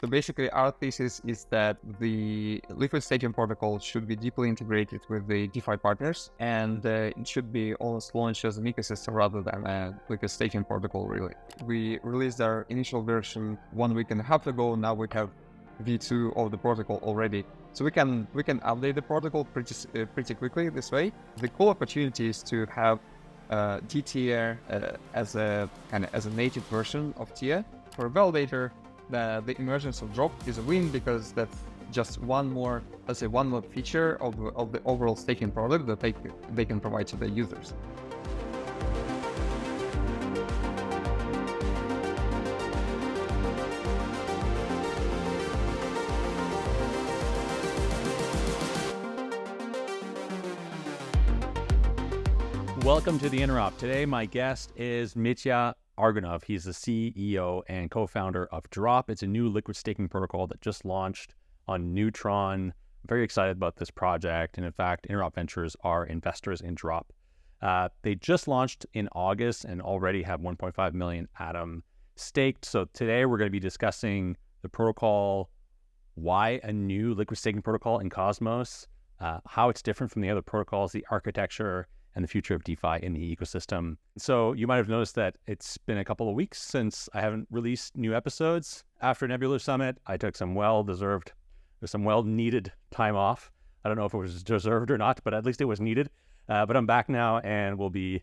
So basically, our thesis is that the liquid staking protocol should be deeply integrated with the DeFi partners, and it should be almost launched as an ecosystem rather than a liquid staking protocol, really. We released our initial version 1 week and a half ago. Now we have V2 of the protocol already. So we can update the protocol pretty quickly this way. The cool opportunity is to have DTR as a native version of TIA. For a validator, the emergence of Drop is a win because that's just one more feature of the overall staking product that they can provide to their users. Welcome to the Interop. Today, my guest is Mitya Argunov. He's the CEO and co-founder of Drop. It's a new liquid staking protocol that just launched on Neutron. Very excited about this project. And in fact, Interop Ventures are investors in Drop. They just launched in August and already have 1.5 million dATOM staked. So today we're going to be discussing the protocol, why a new liquid staking protocol in Cosmos, how it's different from the other protocols, the architecture, and the future of DeFi in the ecosystem. So you might have noticed that it's been a couple of weeks since I haven't released new episodes. After Nebula Summit, I took some well-needed time off. I don't know if it was deserved or not, but at least it was needed. But I'm back now, and we'll be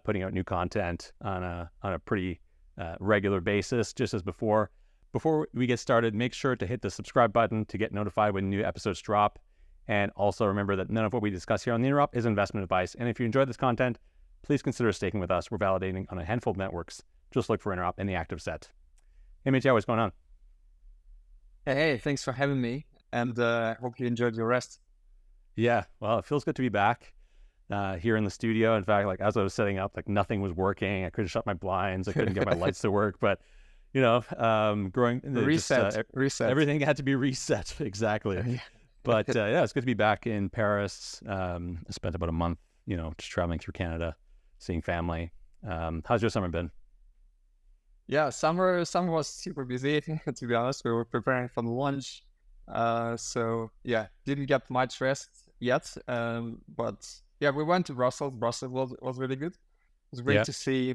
putting out new content on a pretty regular basis, just as before. Before we get started, make sure to hit the subscribe button to get notified when new episodes drop. And also remember that none of what we discuss here on the Interop is investment advice. And if you enjoyed this content, please consider staking with us. We're validating on a handful of networks. Just look for Interop in the active set. Hey, Mitya, what's going on? Hey, thanks for having me. And I hope you enjoyed your rest. Yeah, well, it feels good to be back here in the studio. In fact, as I was setting up, nothing was working. I couldn't shut my blinds. I couldn't get my lights to work. But, reset. Everything had to be reset. Exactly. But yeah, it's good to be back in Paris. I spent about a month, just traveling through Canada, seeing family. How's your summer been? Yeah, summer was super busy, to be honest. We were preparing for the launch. So yeah, didn't get much rest yet. But yeah, we went to Brussels. Brussels was really good. It was great to see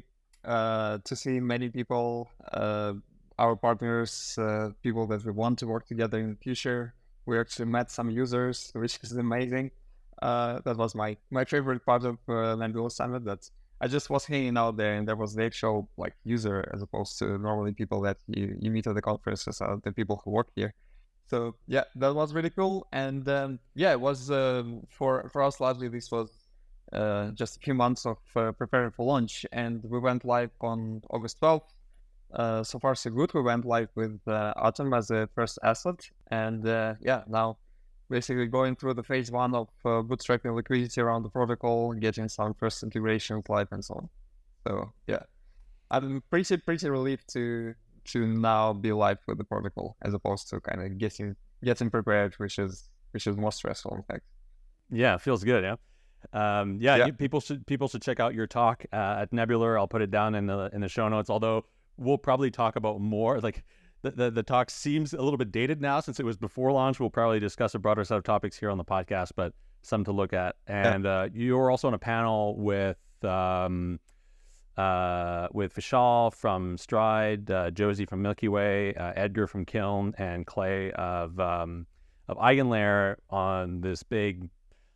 many people, our partners, people that we want to work together in the future. We actually met some users, which is amazing. That was my favorite part of Nebula Summit. That I just was hanging out there, and there was the actual user as opposed to normally people that you meet at the conferences, the people who work here. So yeah, that was really cool. And it was for us largely this was just a few months of preparing for launch, and we went live on August 12th. So far so good. We went live with dATOM as a first asset, and now basically going through the phase 1 of bootstrapping liquidity around the protocol, getting some first integrations live and so on. So yeah, I'm pretty relieved to now be live with the protocol as opposed to kind of getting prepared, which is more stressful in fact. Yeah, it feels good. Yeah. People should check out your talk at Nebula. I'll put it down in the show notes. Although we'll probably talk about more. The talk seems a little bit dated now since it was before launch. We'll probably discuss a broader set of topics here on the podcast, but some to look at. And you were also on a panel with Vishal from Stride, Josie from Milkyway, Edgar from Kiln, and Clay of Eigenlayer on this big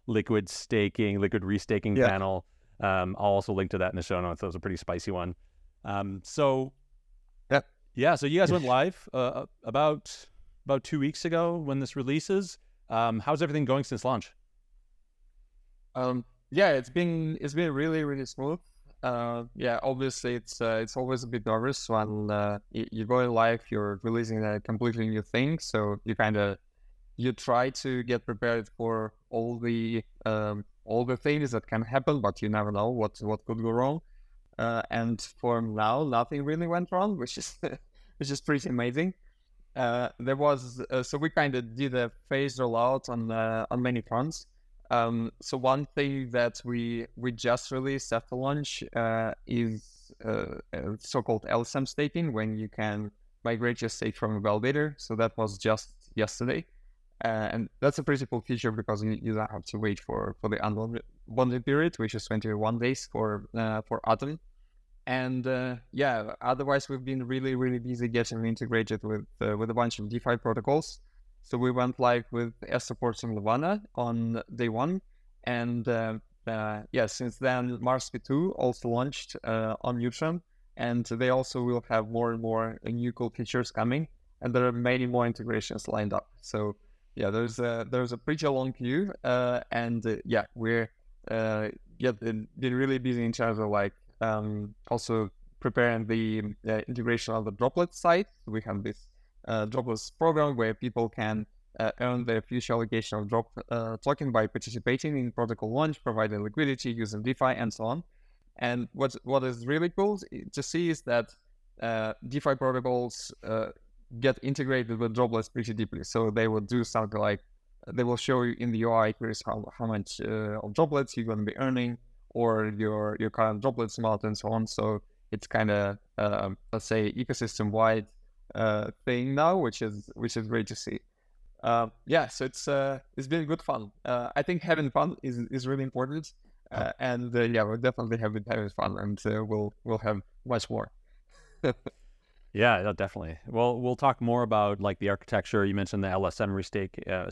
liquid restaking panel. I'll also link to that in the show notes. That was a pretty spicy one. So you guys went live about 2 weeks ago when this releases. How's everything going since launch? It's been really, really smooth. Obviously it's always a bit nervous when you're going live, you're releasing a completely new thing, so you try to get prepared for all the things that can happen, but you never know what could go wrong. And for now, nothing really went wrong, which is pretty amazing. There was so we kind of did a phased rollout on many fronts. So one thing that we just released after launch is so-called LSM staking, when you can migrate your stake from a validator. So that was just yesterday. And that's a pretty cool feature because you don't have to wait for the unbonded period, which is 21 days for Atom. And otherwise we've been really, really busy getting integrated with a bunch of DeFi protocols. So we went live with S support in Levana on day one. And since then, Mars V2 also launched on Neutron. And they also will have more and more new cool features coming. And there are many more integrations lined up. So yeah, there's a pretty long queue. We're been really busy in terms of like also preparing the integration of the Droplets side. We have this Droplets program where people can earn their future allocation of drop token by participating in protocol launch, providing liquidity, using DeFi, and so on. And what is really cool to see is that DeFi protocols get integrated with Droplets pretty deeply. So they will do something like they will show you in the UI here's how much of Droplets you're going to be earning, or your current Droplets amount, and so on. So it's kind of let's say ecosystem wide thing now, which is great to see. So it's been good fun. I think having fun is really important, we'll definitely have been having fun, and we'll have much more. Yeah, definitely. Well, we'll talk more about like the architecture. You mentioned the LSM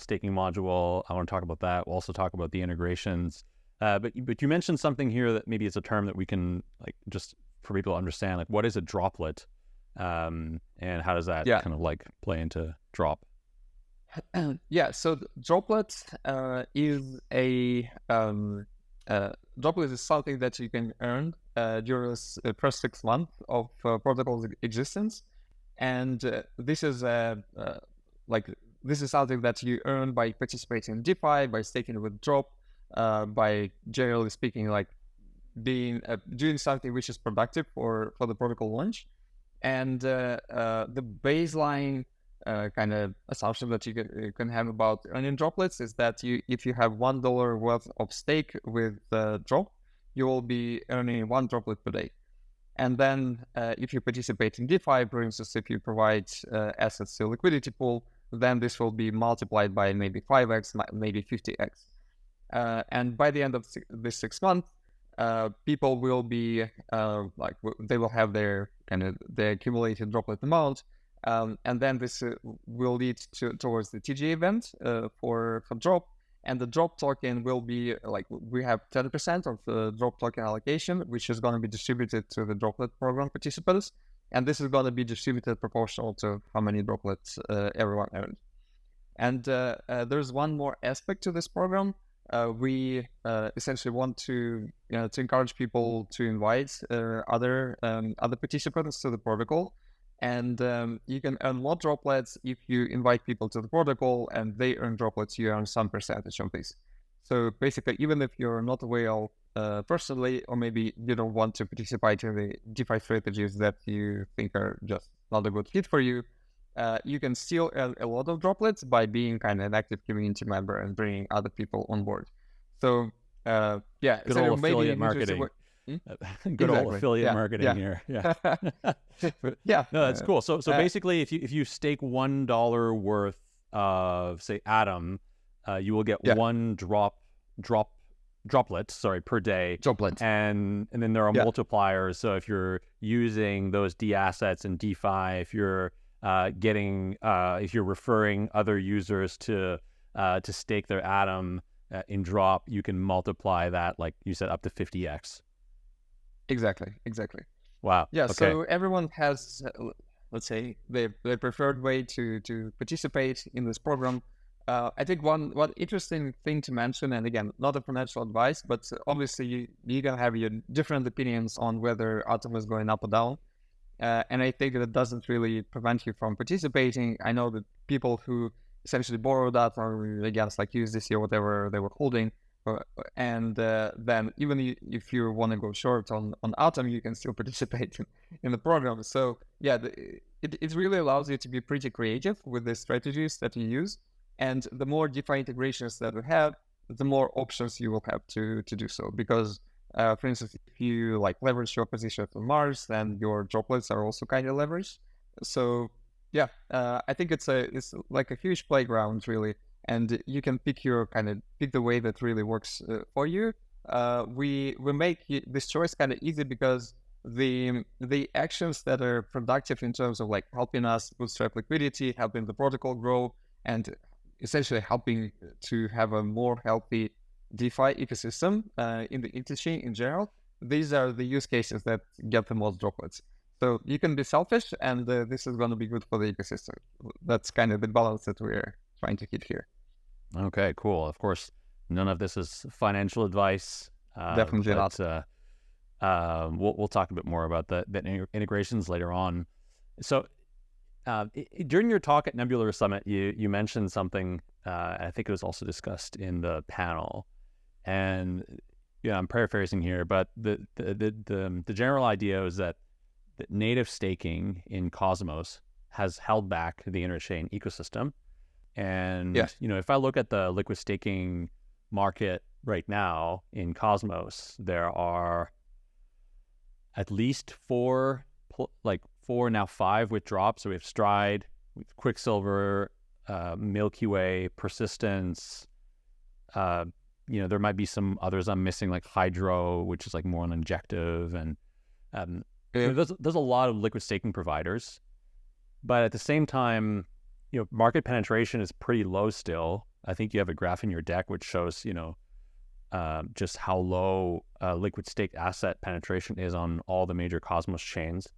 staking module. I want to talk about that. We'll also talk about the integrations. But you mentioned something here that maybe it's a term that we can like just for people to understand. Like, what is a droplet, and how does that kind of like play into Drop? So Droplet is a Droplet is something that you can earn during the first 6 months of protocol's existence, and this is something that you earn by participating in DeFi, by staking with Drop, by generally speaking, like being doing something which is productive for the protocol launch, and the baseline kind of assumption that you can have about earning Droplets is that if you have $1 worth of stake with Drop, you will be earning 1 droplet per day. And then if you participate in DeFi, for instance, if you provide assets to a liquidity pool, then this will be multiplied by maybe 5x, maybe 50x. And by the end of this 6 months, people will be they will have their accumulated droplet amount. And then this will lead towards the TG event for Drop, and the Drop token will be like we have 10% of the Drop token allocation, which is going to be distributed to the Droplet program participants, and this is going to be distributed proportional to how many droplets everyone earned. And there's one more aspect to this program. We essentially want to encourage people to invite other participants to the protocol. And you can earn more droplets if you invite people to the protocol and they earn droplets, you earn some percentage of this. So basically, even if you're not a whale personally, or maybe you don't want to participate in the DeFi strategies that you think are just not a good fit for you, you can still earn a lot of droplets by being kind of an active community member and bringing other people on board. So good old affiliate marketing. Good old affiliate marketing here. Yeah. No, that's cool. So basically, if you stake $1 worth of say Atom, you will get 1 droplet per day. Droplet. And then there are multipliers. So if you're using those D assets in DeFi, if you're if you're referring other users to stake their Atom in Drop, you can multiply that, like you said, up to 50x. Exactly. Wow. Yeah. Okay. So everyone has, let's say, their preferred way to participate in this program. I think one interesting thing to mention, and again, not a financial advice, but obviously you can have your different opinions on whether Atom is going up or down. And I think that doesn't really prevent you from participating. I know that people who essentially borrow that or against like USDC or whatever they were holding, and then even if you want to go short on Atom, you can still participate in the program. So yeah, it really allows you to be pretty creative with the strategies that you use. And the more DeFi integrations that we have, the more options you will have to do so. Because, for instance, if you like leverage your position from Mars, then your droplets are also kind of leveraged. So Yeah, I think it's like a huge playground really, and you can pick the way that really works for you. We make this choice kind of easy because the actions that are productive in terms of like helping us bootstrap liquidity, helping the protocol grow, and essentially helping to have a more healthy DeFi ecosystem in the Interchain in general. These are the use cases that get the most droplets. So you can be selfish, and this is going to be good for the ecosystem. That's kind of the balance that we're trying to hit here. Okay, cool. Of course, none of this is financial advice. Definitely but not. we'll talk a bit more about the integrations later on. So during your talk at Nebular Summit, you mentioned something. I think it was also discussed in the panel, and I'm paraphrasing here, but the general idea is that native staking in Cosmos has held back the Interchain ecosystem. And, Yeah. if I look at the liquid staking market right now in Cosmos, there are at least four, now five with drops. So we have Stride, Quicksilver, Milkyway, Persistence. There might be some others I'm missing, like Hydro, which is like more an injective, and there's a lot of liquid staking providers, but at the same time, market penetration is pretty low still. I think you have a graph in your deck which shows, just how low liquid staked asset penetration is on all the major Cosmos chains,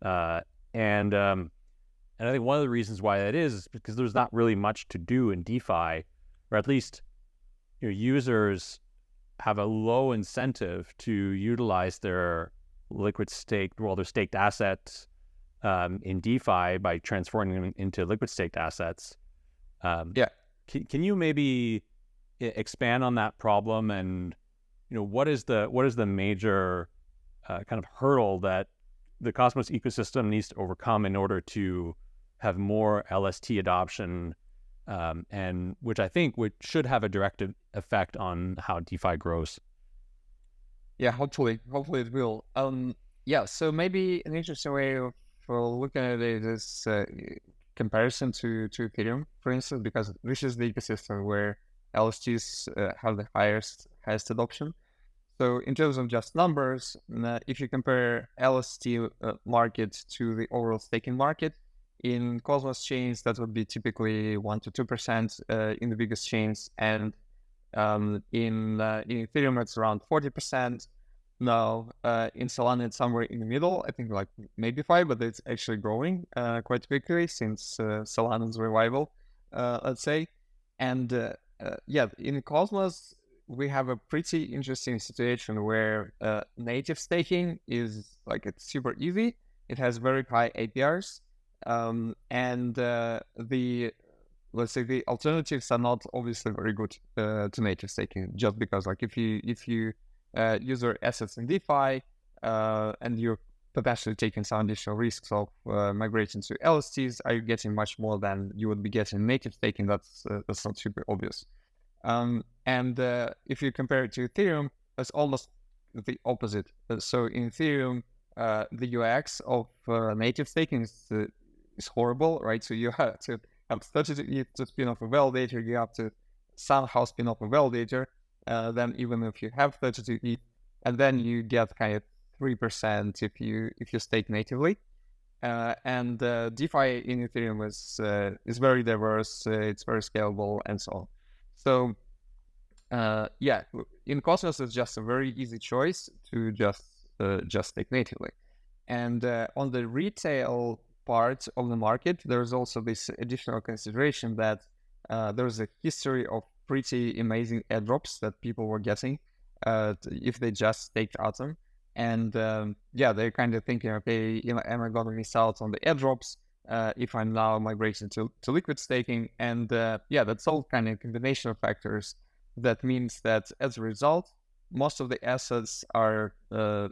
and I think one of the reasons why that is because there's not really much to do in DeFi, or at least users have a low incentive to utilize their their staked assets in DeFi by transforming them into liquid staked assets. Yeah. Can you maybe expand on that problem, and what is the major kind of hurdle that the Cosmos ecosystem needs to overcome in order to have more LST adoption, and which I think should have a direct effect on how DeFi grows? Yeah, hopefully it will. So maybe an interesting way for looking at it is comparison to Ethereum, for instance, because this is the ecosystem where LSTs have the highest adoption. So in terms of just numbers, if you compare LST market to the overall staking market, in Cosmos chains, that would be typically 1 to 2% in the biggest chains, and in Ethereum, it's around 40%. Now, in Solana, it's somewhere in the middle. I think like maybe 5, but it's actually growing quite quickly since Solana's revival, let's say. And in Cosmos, we have a pretty interesting situation where native staking is like it's super easy. It has very high APRs, and the alternatives are not obviously very good to native staking, just because like if you use your assets in DeFi and you're potentially taking some additional risks of migrating to LSTs, are you getting much more than you would be getting native staking? That's not super obvious. And if you compare it to Ethereum, it's almost the opposite. So in Ethereum, the UX of native staking is horrible, right? So you have to have 32 ETH to spin off a validator. You have to somehow spin off a validator. Then even if you have 32 ETH, and then you get kind of 3% if you stake natively. And DeFi in Ethereum is very diverse. It's very scalable and so on. So in Cosmos, it's just a very easy choice to just stake natively. And on the retail part of the market, there's also this additional consideration that there's a history of pretty amazing airdrops that people were getting if they just staked dATOM. And they're kind of thinking, okay, am I going to miss out on the airdrops if I'm now migrating to liquid staking? And that's all kind of combination of factors. That means that as a result, most of the assets are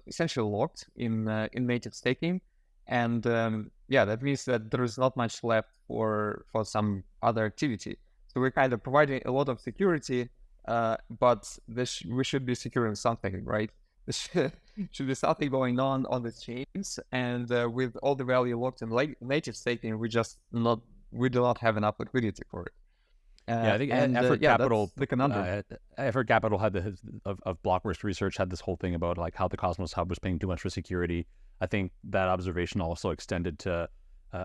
essentially locked in native staking. And that means that there is not much left for some other activity. So we're kind of providing a lot of security, but we should be securing something, right? should be something going on these chains. And with all the value locked in native staking, we do not have enough liquidity for it. I think Effort Capital, that's the conundrum. Effort Capital had of Blockworks Research had this whole thing about like how the Cosmos Hub was paying too much for security. I think that observation also extended to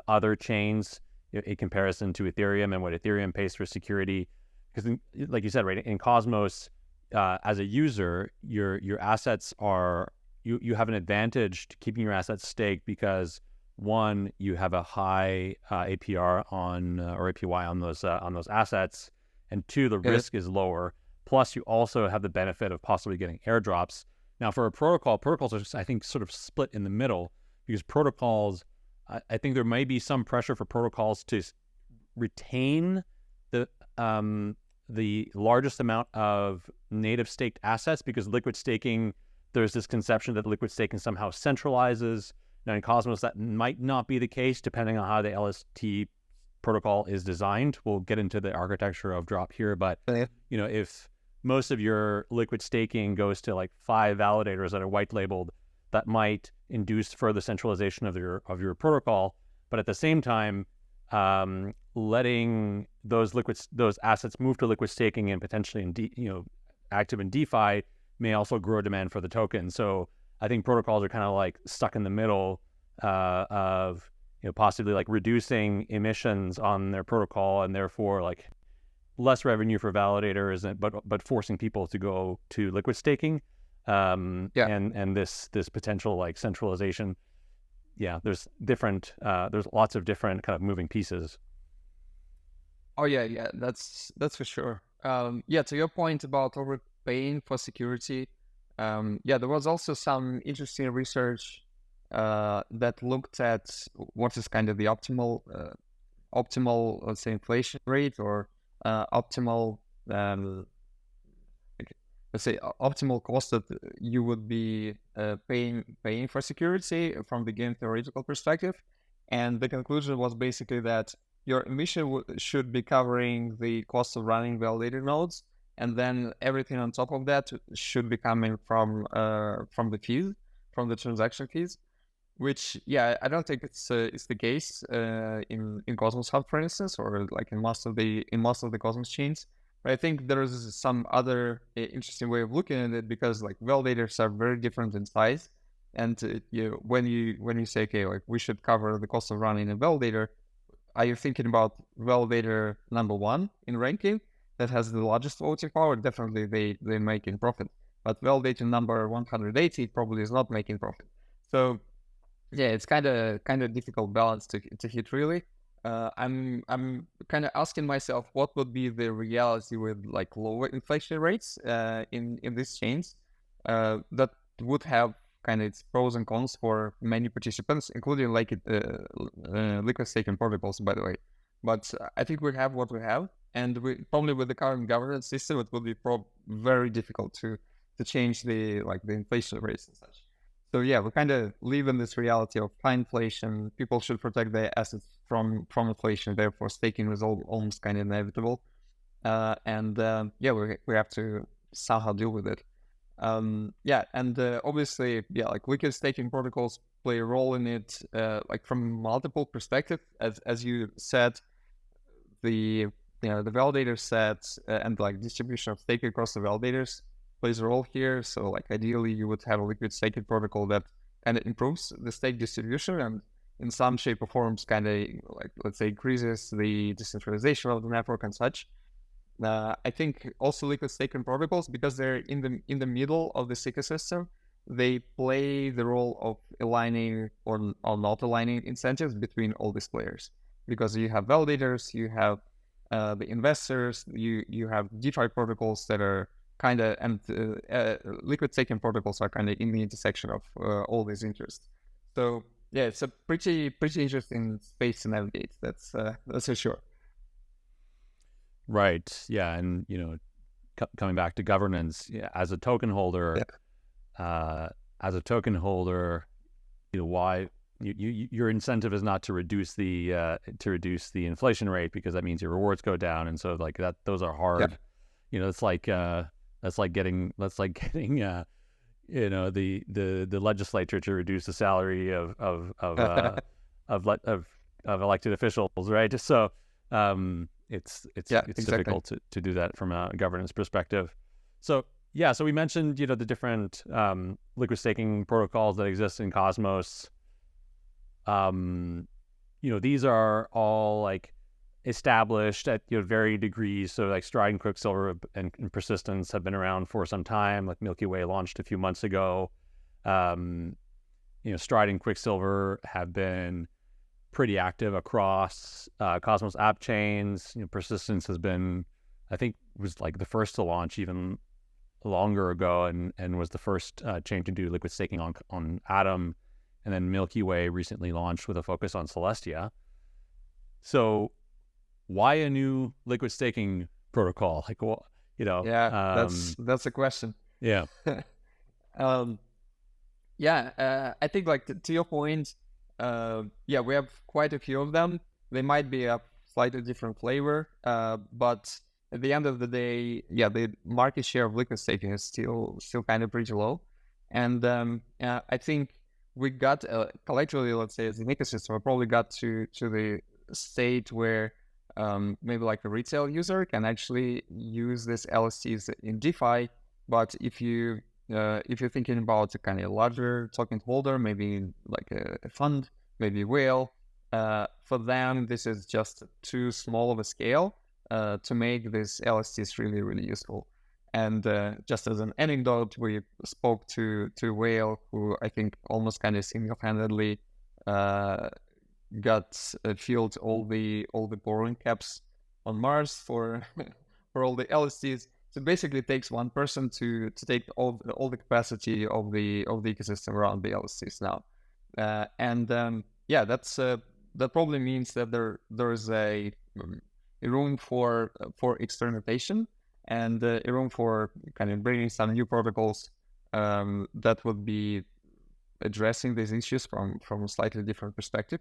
other chains in comparison to Ethereum and what Ethereum pays for security. Because, like you said, right, in Cosmos, as a user, your assets are you have an advantage to keeping your assets staked because one, you have a high APR on or APY on those assets, and two, the risk is lower. Plus, you also have the benefit of possibly getting airdrops. Now, for a protocols are, I think, sort of split in the middle because protocols, I think there may be some pressure for protocols to retain the largest amount of native staked assets because liquid staking, there's this conception that liquid staking somehow centralizes. Now in Cosmos, that might not be the case depending on how the LST protocol is designed. We'll get into the architecture of Drop here, but if most of your liquid staking goes to like 5 validators that are white labeled, that might induce further centralization of your protocol. But at the same time, letting those assets move to liquid staking and potentially active in DeFi may also grow demand for the token. So I think protocols are kind of like stuck in the middle of possibly like reducing emissions on their protocol and therefore like less revenue for validators, but forcing people to go to liquid staking. And this potential like centralization. Yeah, there's lots of different kind of moving pieces. Oh yeah, that's for sure. To your point about overpaying for security, there was also some interesting research that looked at what is kind of the optimal, let's say, inflation rate or optimal, let's say, optimal cost that you would be paying for security from the game theoretical perspective. And the conclusion was basically that your emission should be covering the cost of running validator nodes, and then everything on top of that should be coming from the fees, from the transaction fees. Which, I don't think it's the case in Cosmos Hub, for instance, or like in most of the Cosmos chains. But I think there is some other interesting way of looking at it because like validators are very different in size, and when you say okay, like we should cover the cost of running a validator, are you thinking about validator number 1 in ranking that has the largest voting power? Definitely they making profit, but validator number 180 probably is not making profit. So it's kind of difficult balance to hit really. I'm kind of asking myself what would be the reality with like lower inflation rates in these chains that would have kind of its pros and cons for many participants, including like liquid staking protocols, by the way. But I think we have what we have, and we probably with the current governance system, it will be very difficult to change the inflation rates and such. So we kind of live in this reality of high inflation. People should protect their assets from inflation. Therefore, staking is almost kind of inevitable. We have to somehow deal with it. Obviously, like liquid staking protocols play a role in it, like from multiple perspectives. As you said, the validator sets and like distribution of stake across the validators plays a role here. So like ideally you would have a liquid staking protocol that kind of improves the stake distribution and in some shape or forms kind of like, let's say, increases the decentralization of the network and such. I think also liquid staking protocols, because they're in the middle of this ecosystem, they play the role of aligning or not aligning incentives between all these players, because you have validators, you have the investors, you have DeFi protocols that are kind of, and liquid staking protocols are kind of in the intersection of all these interests. So it's a pretty interesting space to navigate. That's for sure. Right. Yeah, and coming back to governance, as a token holder, why your incentive is not to reduce the inflation rate, because that means your rewards go down, and so like those are hard. It's like getting the legislature to reduce the salary of elected officials, right? So it's exactly. difficult to do that from a governance perspective. So yeah, so we mentioned the different liquid staking protocols that exist in Cosmos. These are all like established at varying degrees. So like Stride and Quicksilver and Persistence have been around for some time. Like Milkyway launched a few months ago. Stride and Quicksilver have been pretty active across Cosmos app chains. Persistence has been, I think, was like the first to launch even longer ago, and was the first chain to do liquid staking on dATOM. And then Milkyway recently launched with a focus on Celestia. So why a new liquid staking protocol? Like, well, that's a question. Yeah. I think like to your point, we have quite a few of them. They might be a slightly different flavor, but at the end of the day, the market share of liquid staking is still kind of pretty low. And I think we got collectively, let's say as an ecosystem, we probably got to the state where maybe like a retail user can actually use this LSTs in DeFi. But if you're thinking about a kind of larger token holder, maybe like a fund, maybe whale, for them this is just too small of a scale to make this LSTs really, really useful. And just as an anecdote, we spoke to Whale, who I think almost kind of single-handedly filled all the borrowing caps on Mars for for all the LSTs. So basically, it takes one person to take all the capacity of the ecosystem around the LSTs now, that probably means that there's a room for experimentation and a room for kind of bringing some new protocols that would be addressing these issues from a slightly different perspective.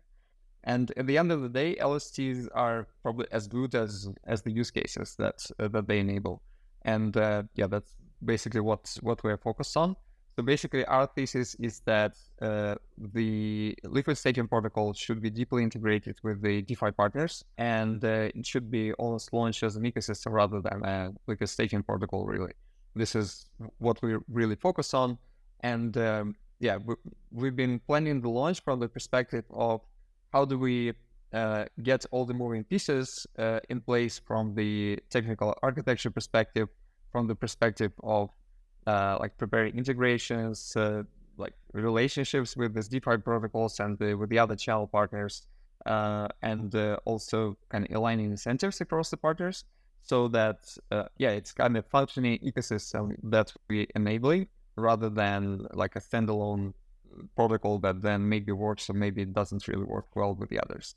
And at the end of the day, LSTs are probably as good as the use cases that they enable. And that's basically what we're focused on. So basically, our thesis is that the liquid staking protocol should be deeply integrated with the DeFi partners, and it should be almost launched as an ecosystem rather than a liquid staking protocol, really. This is what we really focus on. And we've been planning the launch from the perspective of how do we get all the moving pieces in place from the technical architecture perspective, from the perspective of like preparing integrations, like relationships with these DeFi protocols and with the other channel partners, and also kind of aligning incentives across the partners so that, it's kind of functioning ecosystem that we're enabling rather than like a standalone protocol that then maybe works or maybe it doesn't really work well with the others.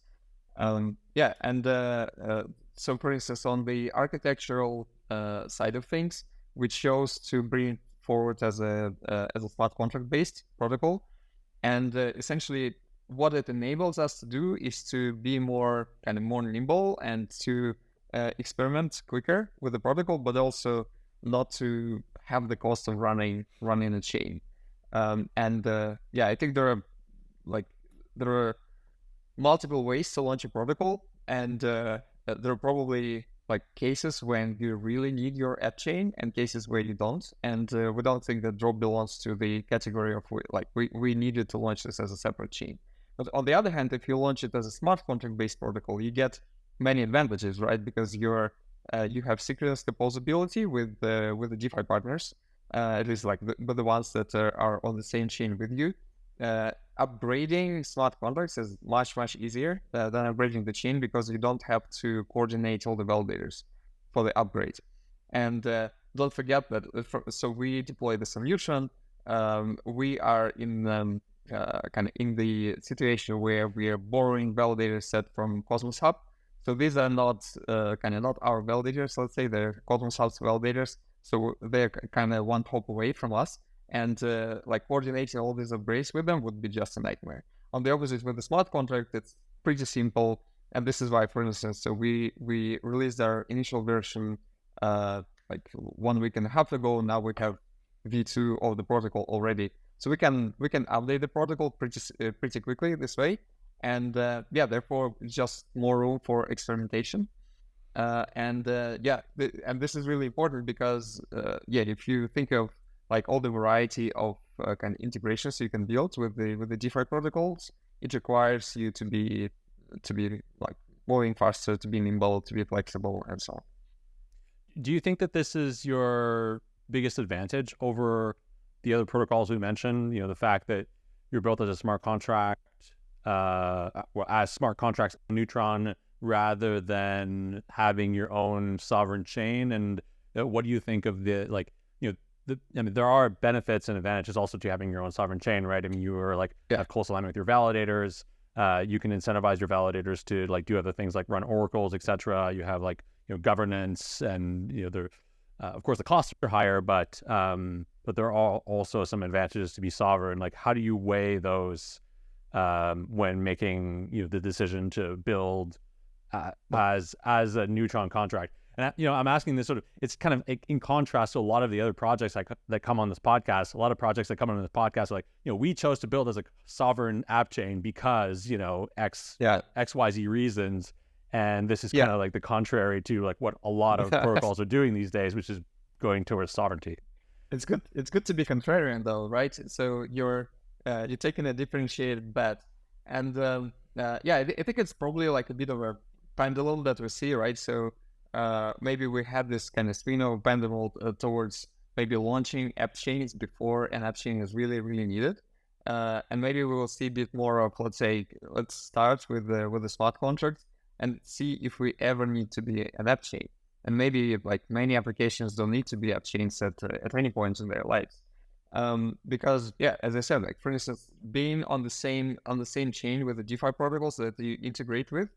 So for instance, on the architectural side of things, which chose to bring forward as a smart contract based protocol, and essentially what it enables us to do is to be more nimble and to experiment quicker with the protocol, but also not to have the cost of running a chain. I think there are multiple ways to launch a protocol, and there are probably like cases when you really need your app chain and cases where you don't. And we don't think that Drop belongs to the category of we needed to launch this as a separate chain. But on the other hand, if you launch it as a smart contract based protocol, you get many advantages, right? Because you have synchronous composability with the DeFi partners, at least like the ones that are on the same chain with you. Upgrading smart contracts is much easier than upgrading the chain because you don't have to coordinate all the validators for the upgrade. And don't forget that so we deploy this on Neutron. We are in in the situation where we are borrowing validator set from Cosmos Hub. So these are not not our validators. Let's say they're Cosmos Hub's validators. So they're kind of one hop away from us. And coordinating all these upgrades with them would be just a nightmare. On the opposite, with the smart contract, it's pretty simple. And this is why, for instance, so we released our initial version 1.5 weeks ago. Now we have v2 of the protocol already. So we can update the protocol pretty quickly this way, and therefore just more room for experimentation. And this is really important because if you think of like all the variety of kind of integrations you can build with the DeFi protocols, it requires you to be like moving faster, to be nimble, to be flexible, and so on. Do you think that this is your biggest advantage over the other protocols we mentioned? The fact that you're built as a smart contract, as smart contracts on Neutron, rather than having your own sovereign chain. And what do you think of there are benefits and advantages also to having your own sovereign chain, right? I mean, you are have close alignment with your validators. You can incentivize your validators to do other things like run oracles, etc. You have governance, and of course the costs are higher, but there are also some advantages to be sovereign. Like, how do you weigh those when making the decision to build as a Neutron contract? And I'm asking this it's kind of in contrast to a lot of the other projects that come on this podcast. A lot of projects that come on this podcast are like, we chose to build as a sovereign app chain because XYZ reasons, and this is kind of like the contrary to what a lot of protocols are doing these days, which is going towards sovereignty. It's good to be contrarian though, right? So you're taking a differentiated bet, and I think it's probably like a bit of a pendulum that we see, right? So maybe we have this kind of spin of pendulum towards maybe launching app chains before an app chain is really, really needed. And maybe we will see a bit more of, let's start with the smart contract and see if we ever need to be an app chain. And maybe many applications don't need to be app chains at any point in their lives. Because as I said, for instance, being on the same chain with the DeFi protocols that you integrate with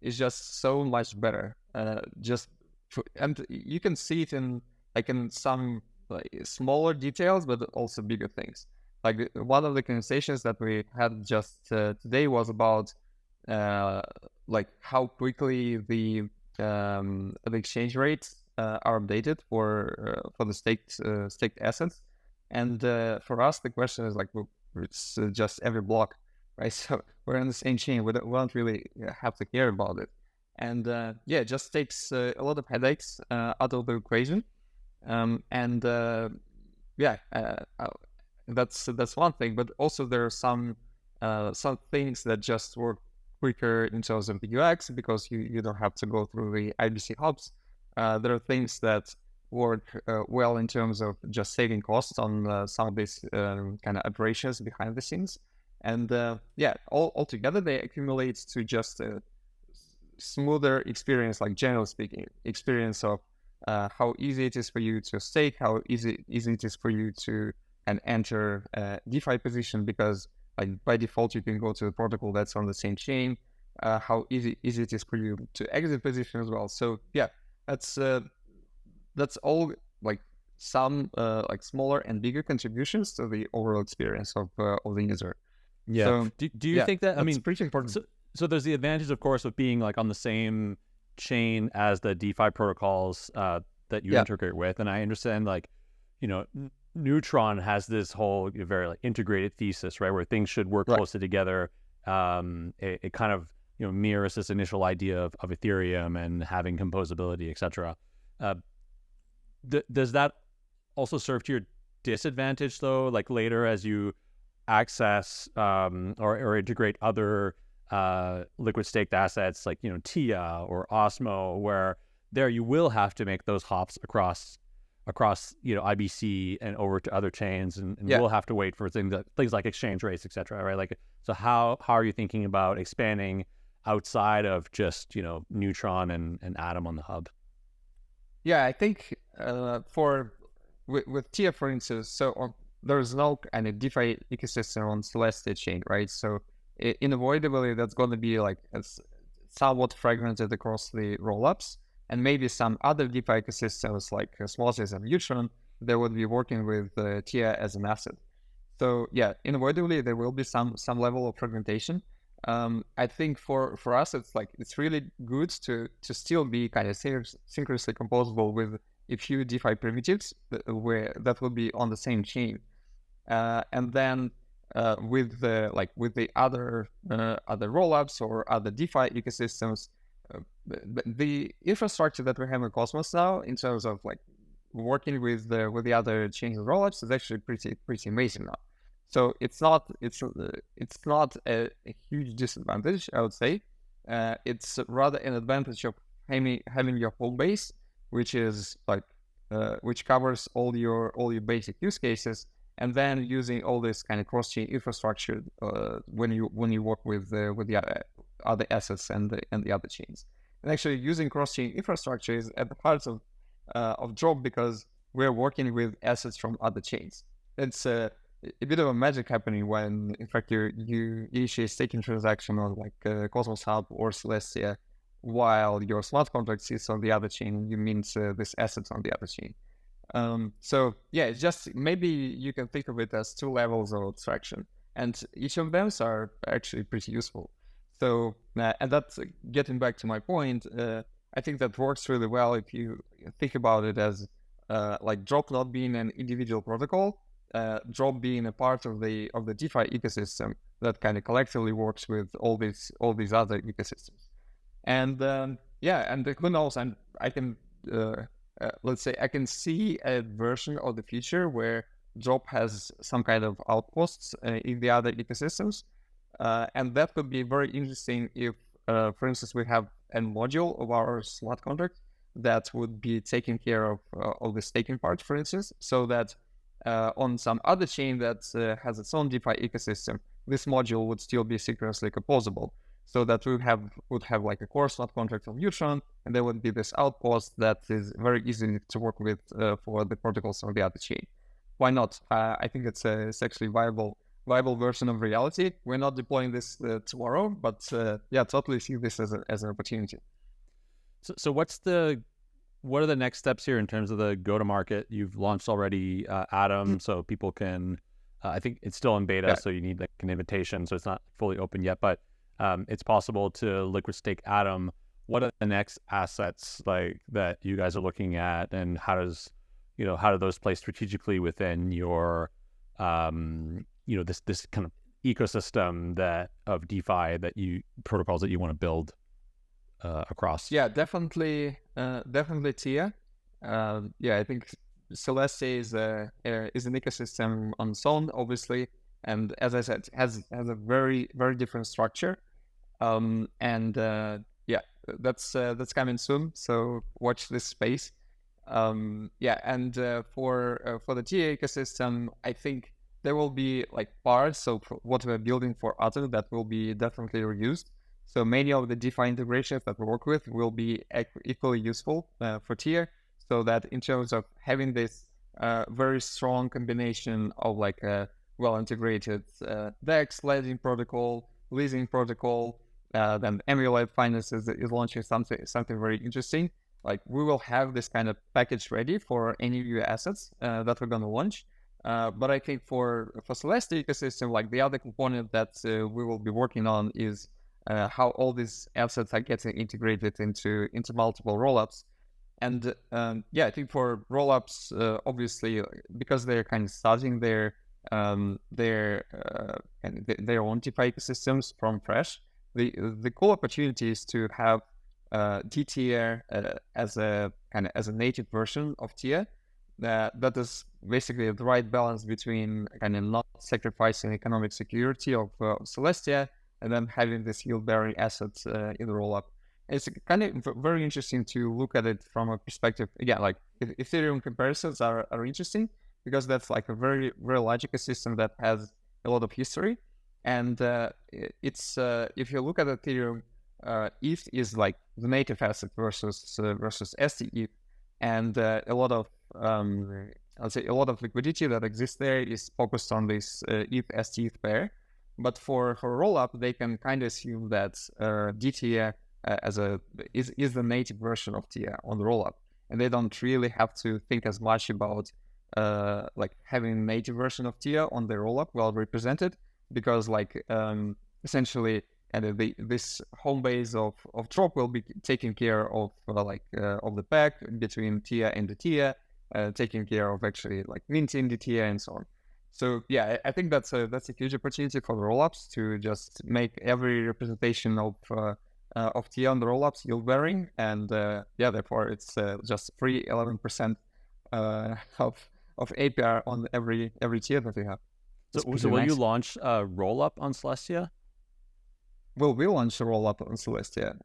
is just so much better. And you can see it in some smaller details, but also bigger things. Like one of the conversations that we had just today was about how quickly the exchange rates are updated for the staked assets. And for us, the question is it's just every block, right? So we're on the same chain. We don't really have to care about it. And it just takes a lot of headaches out of the equation. That's one thing. But also there are some things that just work quicker in terms of the UX because you don't have to go through the IBC hubs. There are things that work well in terms of just saving costs on some of these kind of operations behind the scenes. And all together they accumulate to just a smoother experience, generally speaking, experience of how easy it is for you to stake, how easy it is for you to enter a DeFi position, because by default you can go to the protocol that's on the same chain, how easy it is for you to exit position as well. So that's all some smaller and bigger contributions to the overall experience of the user. Yeah. So, do you think that, it's pretty important. So there's the advantage, of course, of being on the same chain as the DeFi protocols that you integrate with. And I understand Neutron has this whole very integrated thesis, right, where things should work closely together. It kind of mirrors this initial idea of Ethereum and having composability, etc. Does that also serve to your disadvantage though? Later as you access or integrate other liquid staked assets like TIA or Osmo, where there you will have to make those hops across IBC and over to other chains, and we'll have to wait for things like exchange rates, etc. Right? So how are you thinking about expanding outside of just Neutron and dATOM on the hub? I think with TIA, for instance, so there's no kind of DeFi ecosystem on Celestia chain, right? So unavoidably that's going to be it's somewhat fragmented across the rollups, and maybe some other DeFi ecosystems like Celestia and Neutron, they would be working with TIA as an asset. So unavoidably there will be some level of fragmentation. I think for us it's really good to still be kind of synchronously composable with a few DeFi primitives where that will be on the same chain, and then with the other rollups or other DeFi ecosystems, the infrastructure that we have in Cosmos now, in terms of like working with the other chain rollups, is actually pretty amazing now. So it's not a huge disadvantage, I would say. It's rather an advantage of having your home base, which is like which covers all your basic use cases, and then using all this kind of cross-chain infrastructure when you work with the other assets and the other chains. And actually, using cross-chain infrastructure is at the heart of Drop, because we're working with assets from other chains. It's a bit of a magic happening when, in fact, you initiate staking transaction on like Cosmos Hub or Celestia, while your smart contract sits on the other chain. You mint this asset on the other chain. So yeah, it's just, maybe you can think of it as two levels of abstraction, and each of them are actually pretty useful. So and that's getting back to my point. I think that works really well if you think about it as like Drop not being an individual protocol, Drop being a part of the DeFi ecosystem that kind of collectively works with all these other ecosystems. And yeah, and who knows? And I can let's say I can see a version of the future where Drop has some kind of outposts in the other ecosystems, and that could be very interesting if, for instance, we have a module of our smart contract that would be taking care of the staking part, for instance, so that on some other chain that has its own DeFi ecosystem, this module would still be synchronously composable, so that we would have like a core smart contract of Neutron, and there would be this outpost that is very easy to work with for the protocols on the other chain. Why not? I think it's actually viable version of reality. We're not deploying this tomorrow, but yeah, totally see this as an opportunity. So what are the next steps here in terms of the go-to-market? You've launched already dATOM, so people can, I think it's still in beta, so you need like an invitation, so it's not fully open yet, but it's possible to liquid stake dATOM. What are the next assets like that you guys are looking at, and how do those play strategically within your, this kind of ecosystem of DeFi protocols that you want to build across? Yeah, definitely TIA. Yeah, I think Celestia is an ecosystem on its own, obviously, and as I said, has a very different structure. Yeah, that's coming soon. So watch this space. Yeah, and for the TIA ecosystem, I think there will be like parts of what we're building for Other that will be definitely reused. So many of the DeFi integrations that we work with will be equally useful for TIA, so that in terms of having this very strong combination of like a well-integrated DEX, lending protocol, leasing protocol, then Emulate Finance is launching something very interesting. Like we will have this kind of package ready for any new assets that we're going to launch. But I think for Celestia ecosystem, like the other component that we will be working on is how all these assets are getting integrated into multiple rollups. And yeah, I think for rollups, obviously, because they're kind of starting their own DeFi ecosystems from fresh, the cool opportunity is to have DTIA as a native version of TIA that is basically the right balance between kind of not sacrificing economic security of Celestia and then having this yield-bearing assets in the rollup. It's kind of very interesting to look at it from a perspective, again, like Ethereum comparisons are interesting because that's like a very large ecosystem that has a lot of history. And it's if you look at Ethereum, ETH is like the native asset versus STETH, and a lot of I'll say a lot of liquidity that exists there is focused on this ETH STETH pair. But for rollup, they can kind of assume that DTIA is the native version of TIA on the rollup, and they don't really have to think as much about like having a native version of TIA on their rollup well represented, because like essentially kind of this home base of Drop will be taking care of of the pack between TIA and the TIA, taking care of actually like minting the TIA and so on. So yeah, I think that's a huge opportunity for the rollups to just make every representation of TIA on the rollups yield bearing, and therefore it's just free 11% of APR on every TIA that we have. So will you launch a rollup on Celestia? Well, we launch a rollup on Celestia.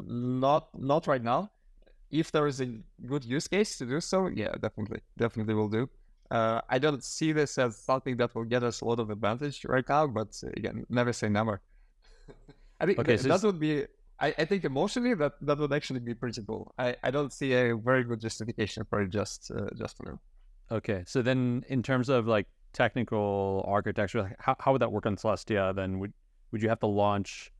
Not right now. If there is a good use case to do so, yeah, definitely will do. I don't see this as something that will get us a lot of advantage right now, but again, never say never. I think that would be. I think emotionally that would actually be pretty cool. I don't see a very good justification for it just for now. Okay, so then in terms of like technical architecture, how would that work on Celestia? Then would you have to launch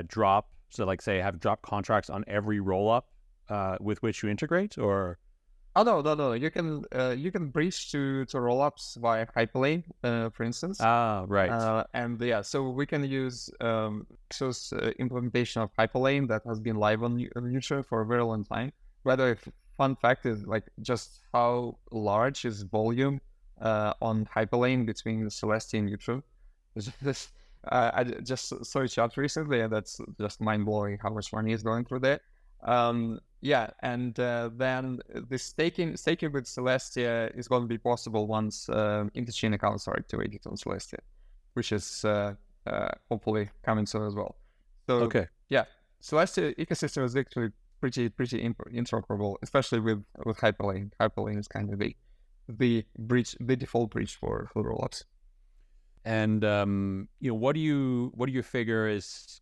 drop? So like say have drop contracts on every rollup with which you integrate, or? Oh no. You can breach to rollups via Hyperlane, for instance. Ah, right. And yeah, so we can use Nexus implementation of Hyperlane that has been live on Neutron for a very long time. By the way, fun fact is like just how large is volume on Hyperlane between Celestia and Neutron. I just saw a chart recently, and that's just mind blowing how much money is going through there. Then the staking with Celestia is going to be possible once Interchain accounts are activated on Celestia, which is hopefully coming soon as well. So okay, yeah, Celestia ecosystem is actually pretty interoperable, especially with Hyperlane. Hyperlane is kind of the default bridge for rollups. And what do you figure is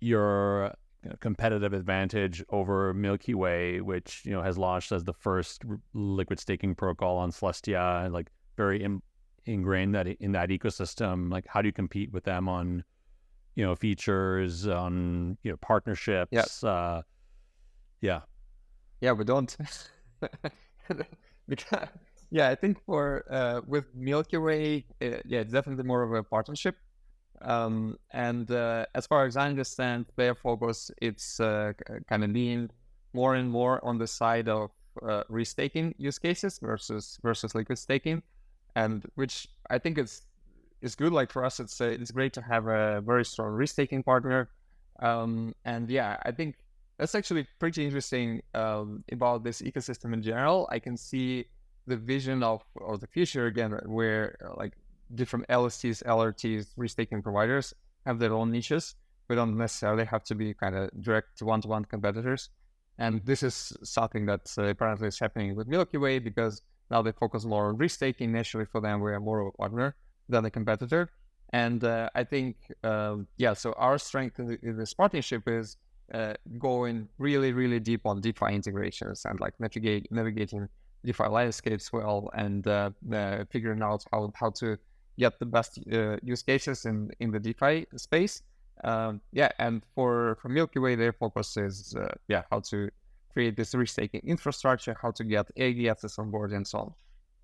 your competitive advantage over Milkyway, which has launched as the first liquid staking protocol on Celestia, and like very ingrained in that ecosystem? Like, how do you compete with them on features, on partnerships? Yeah, we don't. Because, I think for with Milkyway, it's definitely more of a partnership. And as far as I understand, their focus it's kind of lean more and more on the side of restaking use cases versus liquid staking, and which I think is good. Like for us, it's great to have a very strong restaking partner. And yeah, I think that's actually pretty interesting about this ecosystem in general. I can see the vision of the future again, where like different LSTs, LRTs, restaking providers have their own niches. We don't necessarily have to be kind of direct one-to-one competitors. And this is something that apparently is happening with Milkyway, because now they focus more on restaking. Naturally for them, we are more of a partner than a competitor. And I think, so our strength in this partnership is going really, really deep on DeFi integrations and like navigating DeFi landscapes well, and figuring out how to get the best use cases in the DeFi space. And for Milkyway, their focus is how to create this restaking infrastructure, how to get AD assets on board, and so on.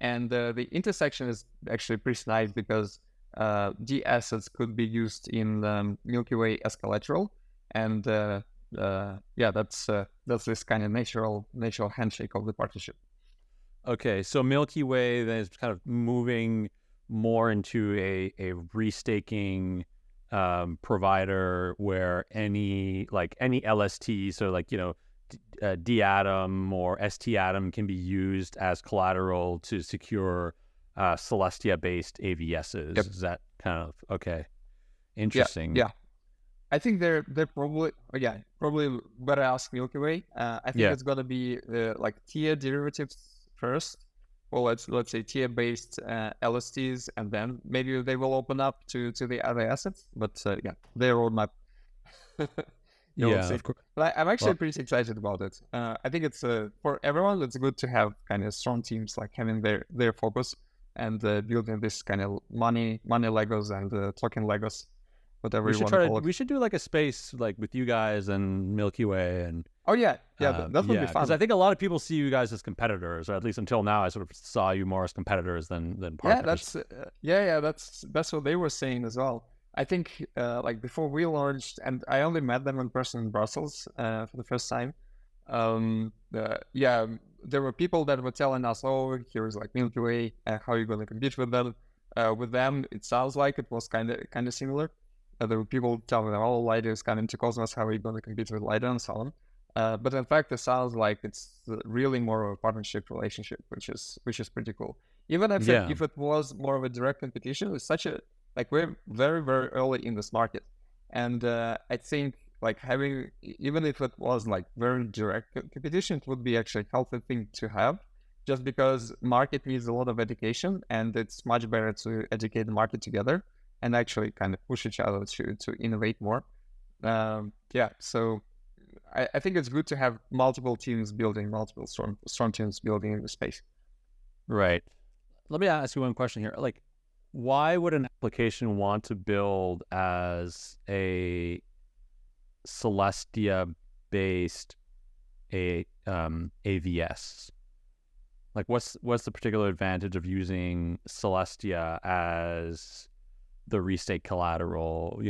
And the intersection is actually pretty nice, because the assets could be used in Milkyway as collateral, and that's this kind of natural handshake of the partnership. Okay, so Milkyway then is kind of moving more into a restaking provider, where any LST, so like dATOM or stATOM can be used as collateral to secure Celestia-based AVSs. Yep. Is that kind of okay? Interesting. Yeah. I think they're probably better ask Milkyway. I think it's gonna be like tier derivatives first. Well, let's say tier based LSTs, and then maybe they will open up to the other assets. But their roadmap. Of course. But I'm actually pretty excited about it. I think it's for everyone. It's good to have kind of strong teams like having their focus and building this kind of money Legos and token Legos. Whatever you want to call it. We should do like a space like with you guys and Milkyway and. Oh yeah, that would be fun. Because I think a lot of people see you guys as competitors, or at least until now, I sort of saw you more as competitors than partners. Yeah, that's what they were saying as well. I think like before we launched, and I only met them in person in Brussels for the first time. Yeah, there were people that were telling us, "Oh, here's like Milkyway. How are you going to compete with them?" With them, it sounds like it was kind of similar. There were people telling them, "Oh, Lido is coming to Cosmos. How are you going to compete with Lido?" and so on. But in fact, it sounds like it's really more of a partnership relationship, which is pretty cool. Even if it was more of a direct competition, it's such a like we're very very early in this market, and I think like having even if it was like very direct competition, it would be actually a healthy thing to have, just because market needs a lot of education, and it's much better to educate the market together and actually kind of push each other to innovate more. Yeah, so I think it's good to have multiple teams building, multiple strong teams building in the space. Right. Let me ask you one question here. Like, why would an application want to build as a Celestia-based AVS? Like, what's the particular advantage of using Celestia as the restake collateral?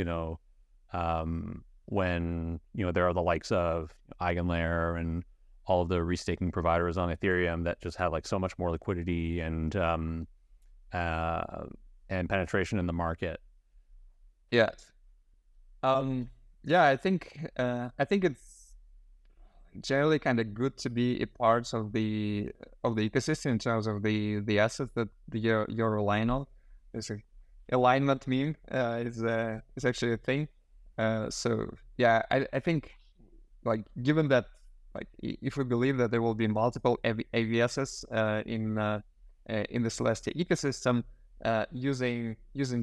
When there are the likes of Eigenlayer and all of the restaking providers on Ethereum that just have like so much more liquidity and penetration in the market. Yeah. Yeah, I think it's generally kind of good to be a part of the ecosystem in terms of the assets that you're relying on. There's a alignment meme is actually a thing. So yeah, I think like given that like if we believe that there will be multiple AVSs in the Celestia ecosystem, using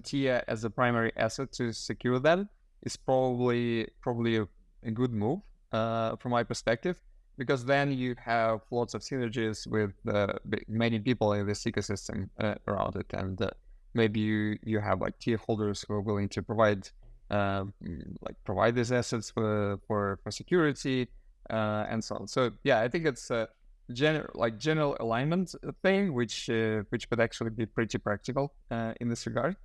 TIA as a primary asset to secure that is probably a good move from my perspective, because then you have lots of synergies with many people in this ecosystem around it, and maybe you have like TIA holders who are willing to provide these assets for security and so on. So yeah, I think it's a general alignment thing, which could actually be pretty practical in this regard.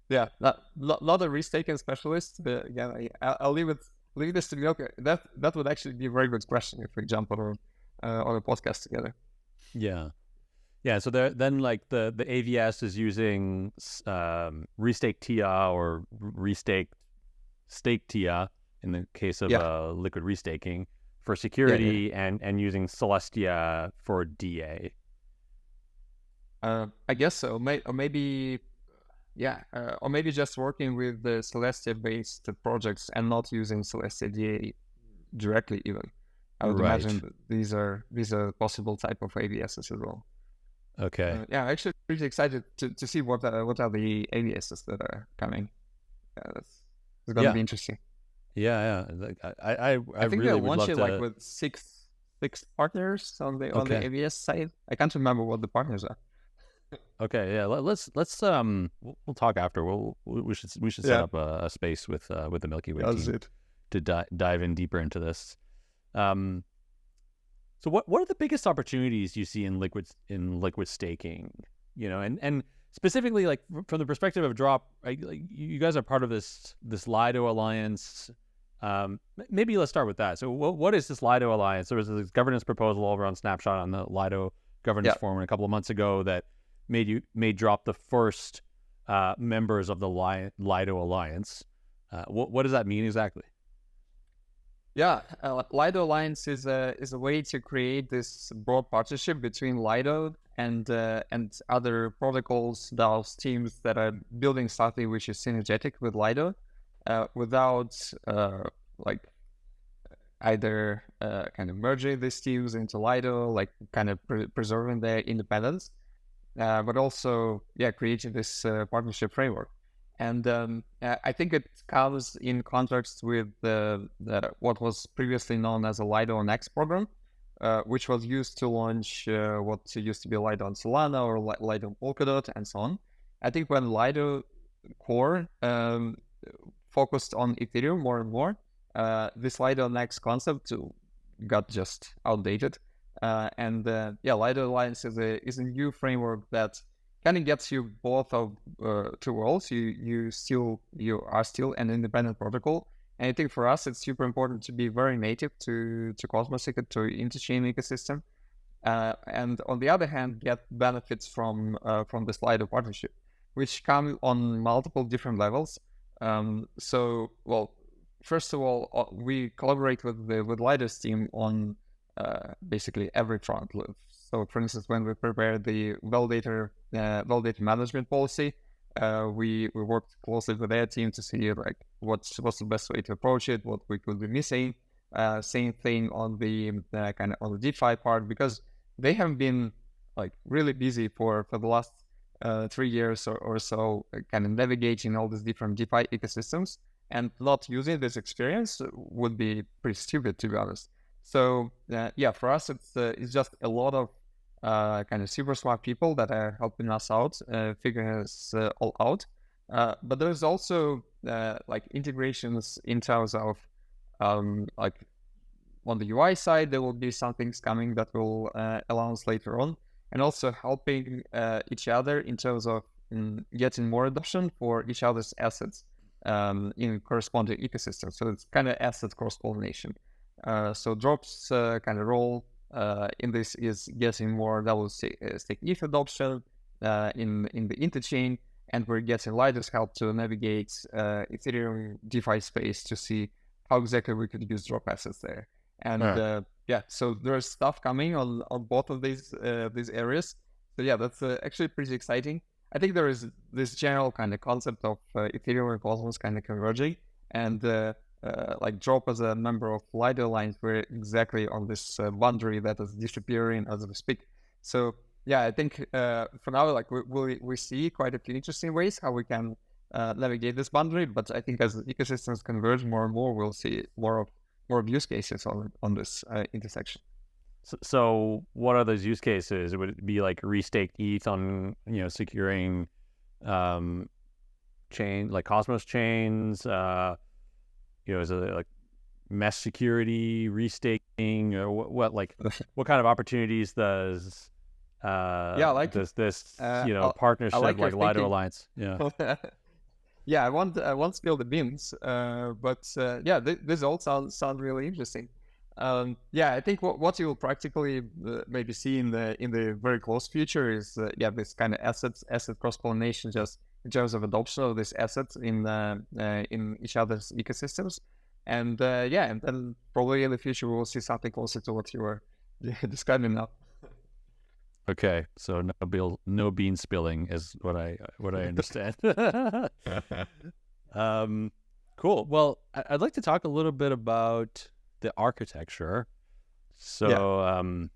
Yeah, not a restaking specialist. Again, I'll leave this to Milky. That would actually be a very good question if we jump on a podcast together. Yeah. So then like the AVS is using restake TIA or stake TIA in the case of liquid restaking for security and using Celestia for DA. I guess so. Or maybe just working with the Celestia-based projects and not using Celestia DA directly. Even I would imagine that these are possible type of AVSs as well. Okay. Actually, pretty excited to see what are the AVSs that are coming. It's going to be interesting. Yeah. I think really they would launch love it like with six partners on the AVS side. I can't remember what the partners are. Okay, yeah. Let's we'll talk after. We should set up a space with the Milkyway team to dive in deeper into this. So what are the biggest opportunities you see in liquid staking? And specifically like from the perspective of Drop, right, like you guys are part of this Lido Alliance. Maybe let's start with that. So what is this Lido Alliance? There was this governance proposal over on Snapshot on the Lido governance forum a couple of months ago that made Drop the first members of the Lido Alliance. What does that mean exactly? Yeah, Lido Alliance is a way to create this broad partnership between Lido and other protocols, DAOs, teams that are building something which is synergetic with Lido, without either kind of merging these teams into Lido, like kind of preserving their independence, but also creating this partnership framework. And I think it comes in context with what was previously known as a Lido on X program, which was used to launch what used to be Lido on Solana or Lido on Polkadot and so on. I think when Lido Core focused on Ethereum more and more, this Lido on X concept got just outdated. And Lido Alliance is a new framework that kind of gets you both of two worlds. You are still an independent protocol, and I think for us it's super important to be very native to Cosmos to Interchain ecosystem, and on the other hand get benefits from this Lido partnership, which come on multiple different levels. So well, first of all, we collaborate with Lido's team on basically every front. So, for instance, when we prepare the validator management policy, we worked closely with their team to see like what's the best way to approach it, what we could be missing. Same thing on the kind of on the DeFi part, because they have been like really busy for the last 3 years or so, kind of navigating all these different DeFi ecosystems, and not using this experience would be pretty stupid, to be honest. So yeah, for us it's just a lot of kind of super smart people that are helping us out, figuring this all out. But there's also like integrations in terms of like on the UI side, there will be some things coming that will allow us later on, and also helping each other in terms of getting more adoption for each other's assets in corresponding ecosystems. So it's kind of asset cross-pollination. So Drop's kind of role in this is getting more double stake ETH adoption in the Interchain, and we're getting Lido's help to navigate Ethereum DeFi space to see how exactly we could use Drop assets there. And yeah, so there's stuff coming on both of these areas. So yeah, that's actually pretty exciting. I think there is this general kind of concept of Ethereum and Cosmos kind of converging, and like Drop as a member of Lido Alliance, we're exactly on this boundary that is disappearing as we speak. So yeah, I think for now, like we see quite a few interesting ways how we can navigate this boundary, but I think as ecosystems converge more and more, we'll see more of use cases on this intersection. So what are those use cases? Would it be like restaked ETH on, securing chain like Cosmos chains? Is it like mesh security, restaking, or what like what kind of opportunities does does this partnership like Lido Alliance? Yeah. Yeah, I won't spill the beans, but yeah, this all sound really interesting. Yeah, I think what you will practically maybe see in the very close future is this kind of asset cross pollination, just in terms of adoption of these assets in each other's ecosystems, and and then probably in the future we'll see something closer to what you were describing now. Okay, so no bean spilling is what I understand. Cool. Well, I'd like to talk a little bit about the architecture. So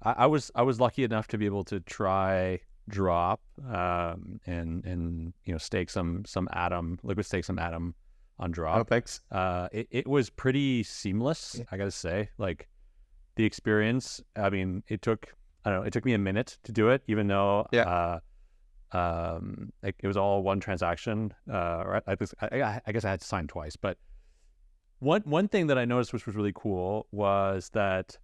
I was lucky enough to be able to try Drop and stake some ATOM, liquid stake some ATOM on Drop. Oh, thanks. It was pretty seamless, I gotta say. Like the experience, I mean, it took me a minute to do it, even though it was all one transaction. I guess I had to sign twice. But one thing that I noticed, which was really cool, was that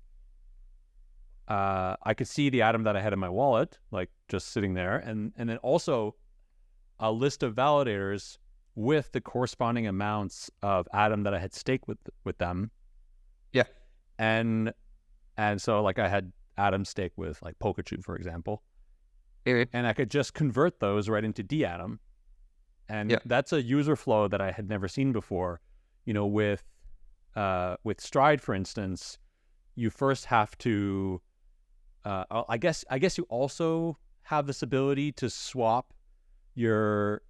I could see the ATOM that I had in my wallet, like just sitting there, and then also a list of validators with the corresponding amounts of ATOM that I had staked with them. Yeah, and so like I had ATOM stake with like Pikachu, for example, and I could just convert those right into dATOM, and that's a user flow that I had never seen before. With Stride, for instance, you first have to, I guess you also have this ability to swap your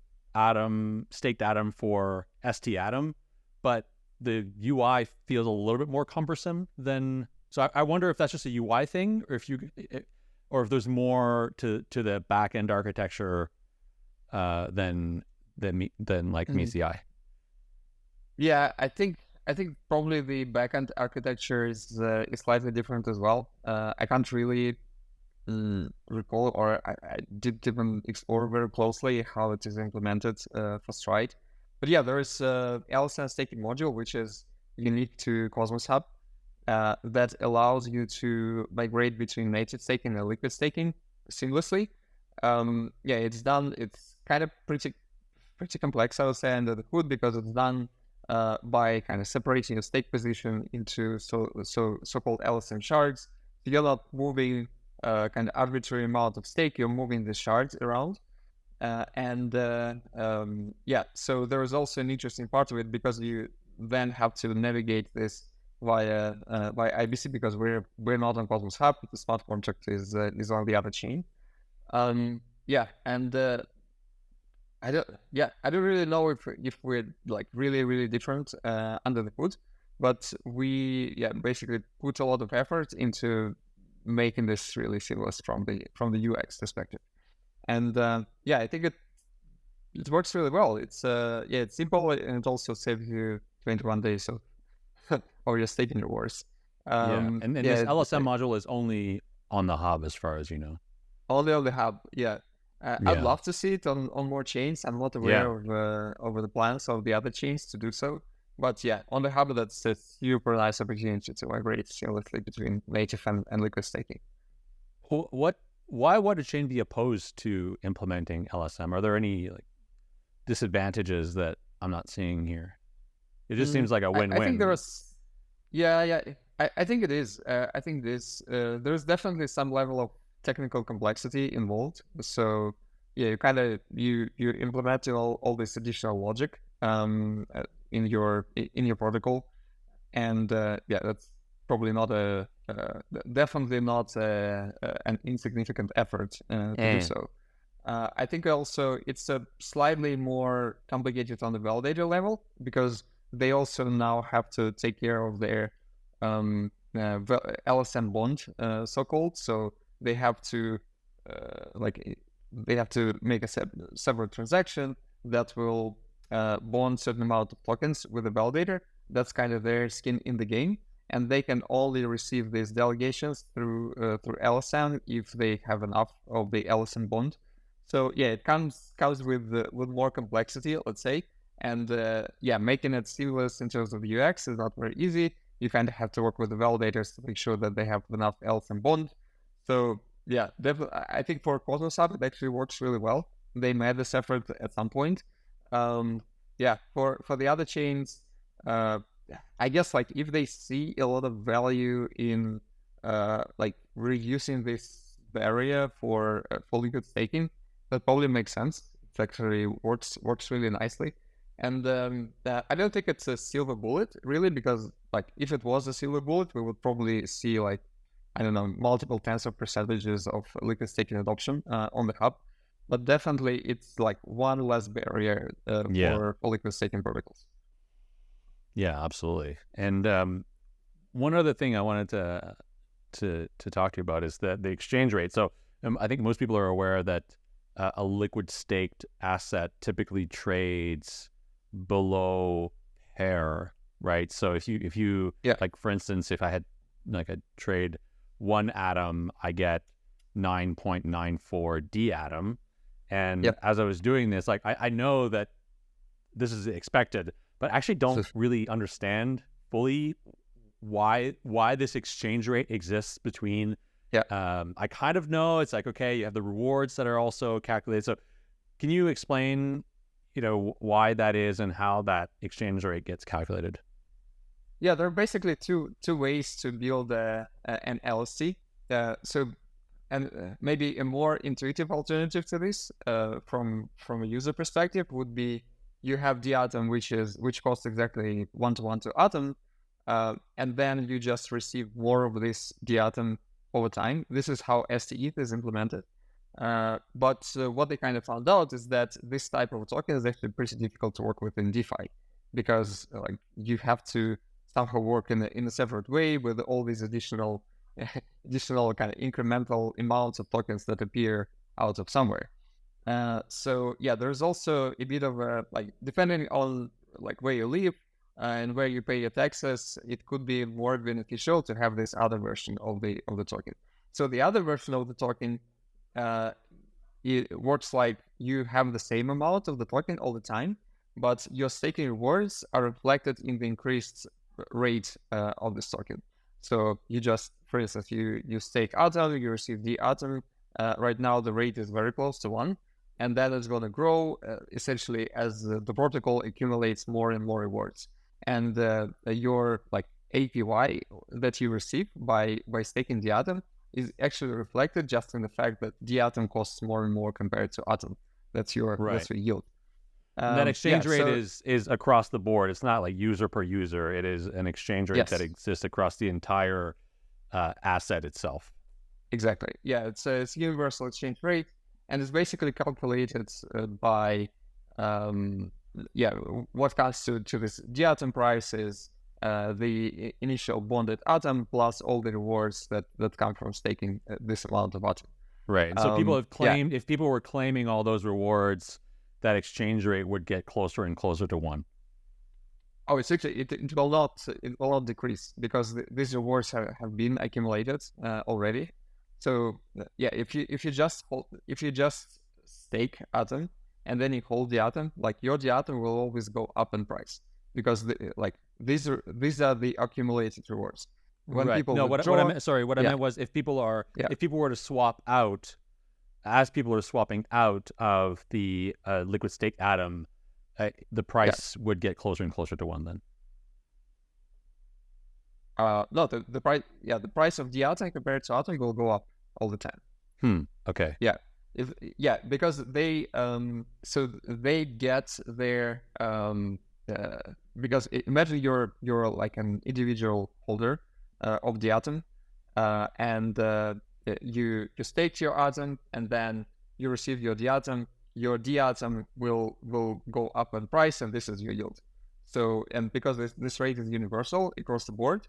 staked ATOM for stATOM, but the UI feels a little bit more cumbersome than. So I wonder if that's just a UI thing, or if there's more to the back end architecture than meets the eye. Yeah, I think probably the backend architecture is slightly different as well. I can't really recall, or I didn't even explore very closely how it is implemented for Stride. But yeah, there is LSN staking module, which is unique to Cosmos Hub, that allows you to migrate between native staking and liquid staking seamlessly. yeah, it's done. It's kind of pretty complex, I would say, under the hood, because it's done by kind of separating a stake position into so-called LSM shards. You're not moving kind of arbitrary amount of stake. You're moving the shards around. Yeah, so there is also an interesting part of it, because you then have to navigate this via IBC, because we're not on Cosmos Hub. The smart contract is on the other chain. Yeah, and I don't really know if we're like really different under the hood, but we basically put a lot of effort into making this really seamless from the UX perspective. And I think it works really well. It's it's simple, and it also saves you 21 days of or your staking rewards. And this LSM module is only on the hub, as far as you know. Only on the hub, yeah. I'd love to see it on more chains. I'm not aware of the plans of the other chains to do so. But yeah, on the hub, that's a super nice opportunity to migrate seamlessly between native and liquid staking. Why would a chain be opposed to implementing LSM? Are there any like disadvantages that I'm not seeing here? It just seems like a win-win. I think there's, I think it is. I think there's definitely some level of technical complexity involved. So yeah, you implement all this additional logic in your protocol, and that's probably not definitely not an insignificant effort to do so. I think also it's a slightly more complicated on the validator level, because they also now have to take care of their LSM bond, so-called. So they have to make a separate transaction that will bond certain amount of tokens with the validator. That's kind of their skin in the game, and they can only receive these delegations through LSM if they have enough of the LSM bond. So yeah, it comes with more complexity, let's say, and making it seamless in terms of UX is not very easy. You kind of have to work with the validators to make sure that they have enough LSM bond. So yeah, definitely, I think for Cosmos Hub it actually works really well. They made this effort at some point. For the other chains, I guess like if they see a lot of value in like reusing this area for liquid staking, that probably makes sense. It actually works really nicely. And I don't think it's a silver bullet, really, because like if it was a silver bullet, we would probably see like, I don't know, multiple tens of percentages of liquid staking adoption on the hub. But definitely it's like one less barrier for liquid staking protocols. Yeah, absolutely. And one other thing I wanted to talk to you about is the exchange rate. So I think most people are aware that a liquid staked asset typically trades below pair, right? So if you like, for instance, if I had like a trade one atom, I get 9.94 dATOM. And as I was doing this, like I know that this is expected, but I actually don't really understand fully why this exchange rate exists between. I kind of know it's like, okay, you have the rewards that are also calculated. So can you explain, why that is and how that exchange rate gets calculated? Yeah, there are basically two ways to build an LSC. Maybe a more intuitive alternative to this, from a user perspective, would be you have dATOM, which costs exactly 1-to-1 to atom, and then you just receive more of this dATOM over time. This is how STETH is implemented. But what they kind of found out is that this type of token is actually pretty difficult to work with in DeFi, because like you have to somehow work in a separate way with all these additional kind of incremental amounts of tokens that appear out of somewhere. So yeah, there's also a bit of a, like, depending on like where you live and where you pay your taxes, it could be more beneficial to have this other version of the token. So the other version of the token, it works like you have the same amount of the token all the time, but your staking rewards are reflected in the increased rate of this token. So you just, for instance, you stake ATOM, you receive dATOM, Right now, the rate is very close to 1, and that is going to grow essentially as the protocol accumulates more and more rewards. And your like APY that you receive by staking dATOM is actually reflected just in the fact that dATOM costs more and more compared to Atom. That's your yield. And that exchange rate is across the board. It's not like user per user. It is an exchange rate that exists across the entire asset itself. Exactly. Yeah, it's a universal exchange rate, and it's basically calculated by what comes to this dATOM price is the initial bonded atom plus all the rewards that come from staking this amount of atom. Right. And so people have claimed, if people were claiming all those rewards, that exchange rate would get closer and closer to 1. Oh, it's actually it will not decrease because these rewards have been accumulated already. So if you just stake atom and then you hold dATOM, like your dATOM will always go up in price because these are the accumulated rewards. When people what I meant was if people were to swap out, as people are swapping out of the liquid stake atom, the price would get closer and closer to 1 then. No, the price of dATOM compared to atom will go up all the time. Okay. Yeah. Because they they get their because imagine you're like an individual holder of dATOM, and you stake your atom and then you receive your dATOM. Your dATOM will go up in price, and this is your yield. So, and because this rate is universal across the board,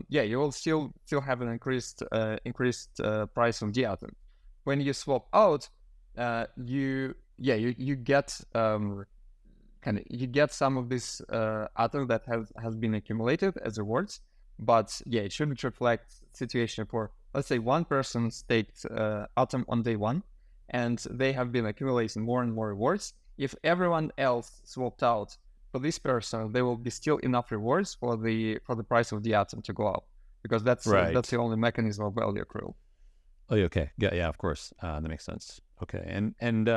you will still have an increased price of dATOM. When you swap out, you get you get some of this atom that has been accumulated as rewards, but it shouldn't reflect situation for, let's say, one person staked atom on day 1, and they have been accumulating more and more rewards. If everyone else swapped out for this person, there will be still enough rewards for the price of dATOM to go up, because that's the only mechanism of value accrual. Oh, okay. Yeah, of course. That makes sense. Okay, and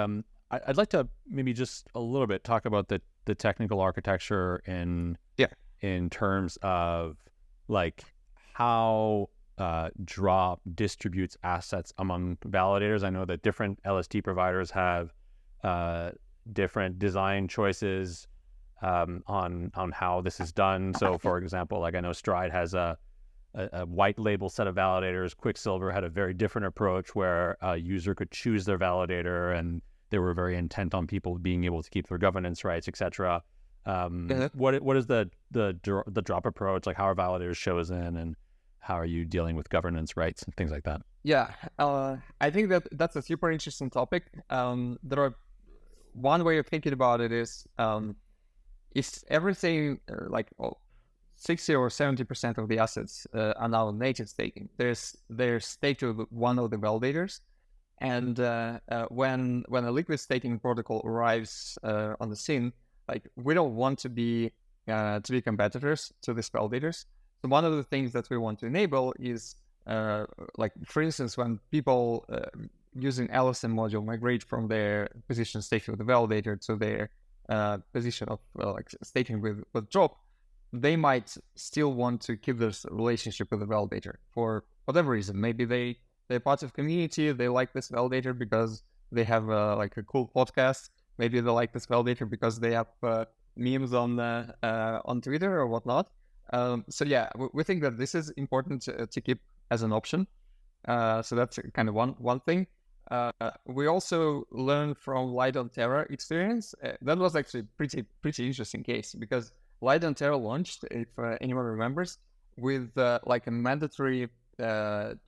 I'd like to maybe just a little bit talk about the technical architecture in terms of like how Drop distributes assets among validators. I know that different LST providers have different design choices on how this is done. So, for example, like I know Stride has a white label set of validators. Quicksilver had a very different approach where a user could choose their validator, and they were very intent on people being able to keep their governance rights, etc. What is the Drop approach? Like, how are validators chosen, and how are you dealing with governance rights and things like that? Yeah, I think that's a super interesting topic. There are one way of thinking about it is if everything 60 or 70% of the assets are now native staking. They're staked to one of the validators, and when a liquid staking protocol arrives on the scene, like we don't want to be competitors to these validators. So one of the things that we want to enable is for instance, when people using LSM module migrate from their position staking with the validator to their position of staking with Drop, they might still want to keep this relationship with the validator for whatever reason. Maybe they're part of community. They like this validator because they have a cool podcast. Maybe they like this validator because they have memes on Twitter or whatnot. We think that this is important to keep as an option. So that's kind of one thing. We also learned from Light on Terra experience. That was actually pretty interesting case, because Light on Terra launched, if anyone remembers, with a mandatory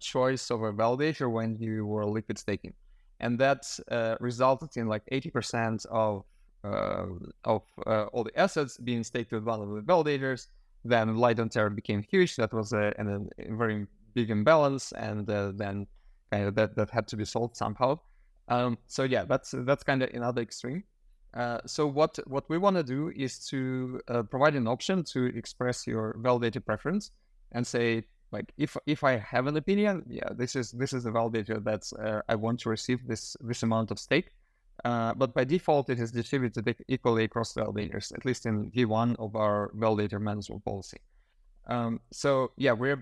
choice of a validator when you were liquid staking, and that resulted in 80% of all the assets being staked with one of the validators. Then Light on Terra became huge. That was a very big imbalance, and then kind of that had to be solved somehow. That's kind of another extreme. So what we want to do is to provide an option to express your validator preference and say, like if I have an opinion, yeah, this is a validator that's I want to receive this amount of stake. But by default, it is distributed equally across validators, at least in V1 of our validator management policy. So yeah, we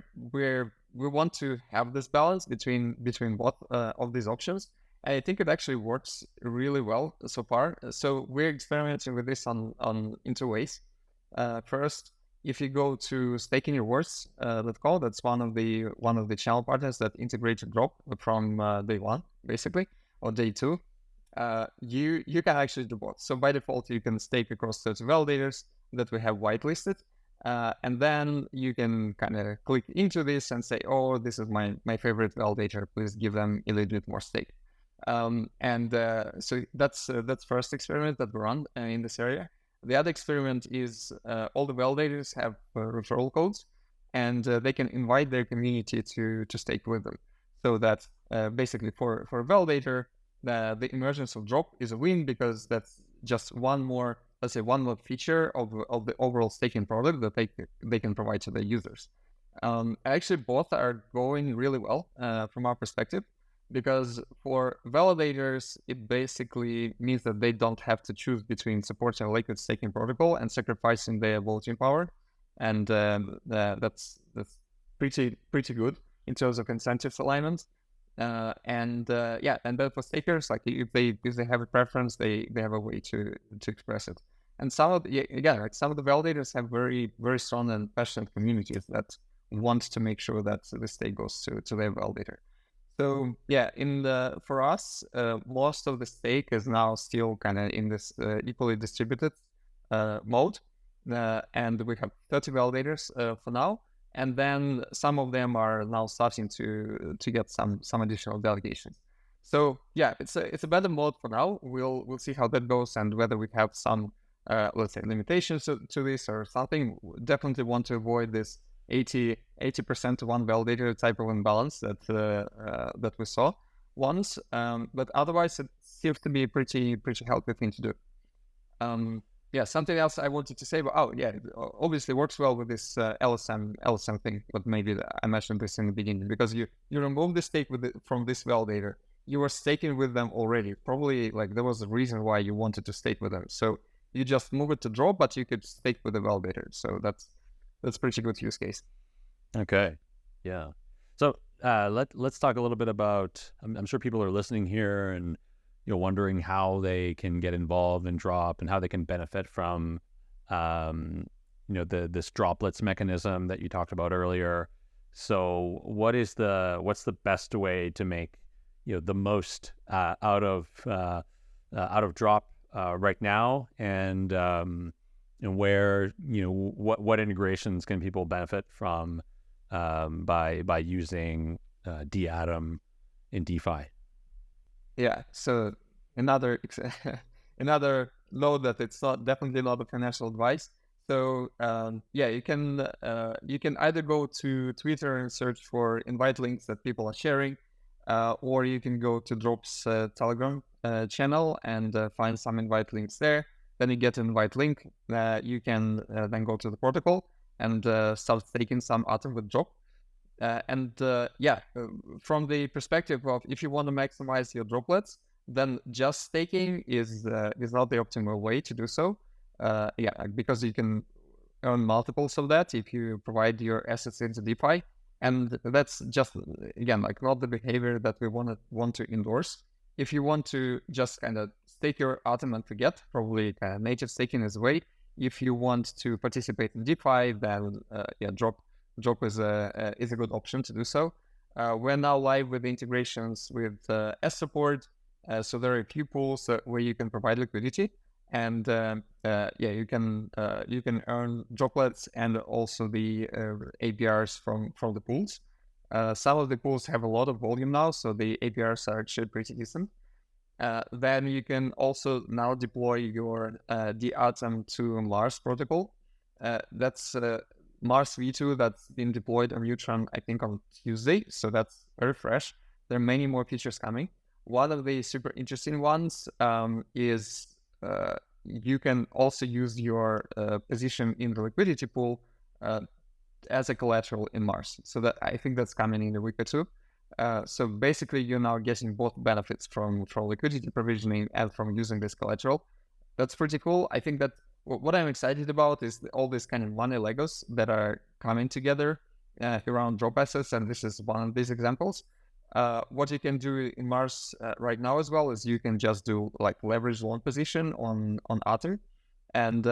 want to have this balance between both of these options. And I think it actually works really well so far. So we're experimenting with this in 2 ways. First, if you go to Staking Rewards, that's one of the channel partners that integrates Drop from day 1, basically, or day 2. You can actually do both. So by default, you can stake across 30 validators that we have whitelisted. And then you can kind of click into this and say, oh, this is my favorite validator. Please give them a little bit more stake. So that's first experiment that we run in this area. The other experiment is all the validators have referral codes, and they can invite their community to stake with them. So that basically for a validator, the emergence of Drop is a win, because that's just one more feature of the overall staking product that they can provide to their users. Actually, both are going really well from our perspective, because for validators, it basically means that they don't have to choose between supporting a liquid staking protocol and sacrificing their voting power, and that's pretty good in terms of incentives alignment. And then for stakers, like if they have a preference, they have a way to express it. And some of the validators have very, very strong and passionate communities that want to make sure that the stake goes to their validator. So yeah, for us, most of the stake is now still kind of in this equally distributed mode, and we have 30 validators for now. And then some of them are now starting to get some additional delegations. So yeah, it's a better mode for now. We'll see how that goes, and whether we have some let's say limitations to this or something. Definitely want to avoid this 80% to one validator type of imbalance that we saw once. But otherwise, it seems to be a pretty healthy thing to do. Yeah, something else I wanted to say about, it obviously works well with this LSM thing, but maybe I mentioned this in the beginning, because you remove the stake from this validator, you were staking with them already. Probably like there was a reason why you wanted to stake with them. So you just move it to Drop, but you could stake with the validator. So that's pretty good use case. Okay, yeah. So let's talk a little bit about. I'm sure people are listening here and wondering how they can get involved in Drop and how they can benefit from this droplets mechanism that you talked about earlier. So what's the best way to make the most out of Drop right now, and where what integrations can people benefit from by using dATOM in DeFi? Yeah, so another note that it's definitely not a financial advice. So you can either go to Twitter and search for invite links that people are sharing, or you can go to Drop's Telegram channel and find some invite links there. Then you get an invite link. You can then go to the protocol and start staking some Atom with Drop. From the perspective of if you want to maximize your droplets, then just staking is not the optimal way to do so. Because you can earn multiples of that if you provide your assets into DeFi, and that's just again like not the behavior that we want to endorse. If you want to just kind of stake your Atom and forget, probably native staking is the way. If you want to participate in DeFi, then Drop is a good option to do so. We're now live with integrations with S support, so there are a few pools where you can provide liquidity, and you can earn droplets and also the APRs from the pools. Some of the pools have a lot of volume now, so the APRs are actually pretty decent. Then you can also now deploy your dATOM to Mars protocol. That's Mars v2 that's been deployed on Neutron, I think, on Tuesday. So that's very fresh. There are many more features coming. One of the super interesting ones is you can also use your position in the liquidity pool as a collateral in Mars. So that I think that's coming in a week or two. So basically, you're now getting both benefits from liquidity provisioning and from using this collateral. That's pretty cool. I think that what I'm excited about is all these kind of money Legos that are coming together around drop assets, and this is one of these examples. What you can do in Mars right now as well is you can just do like leverage loan position on Otter, and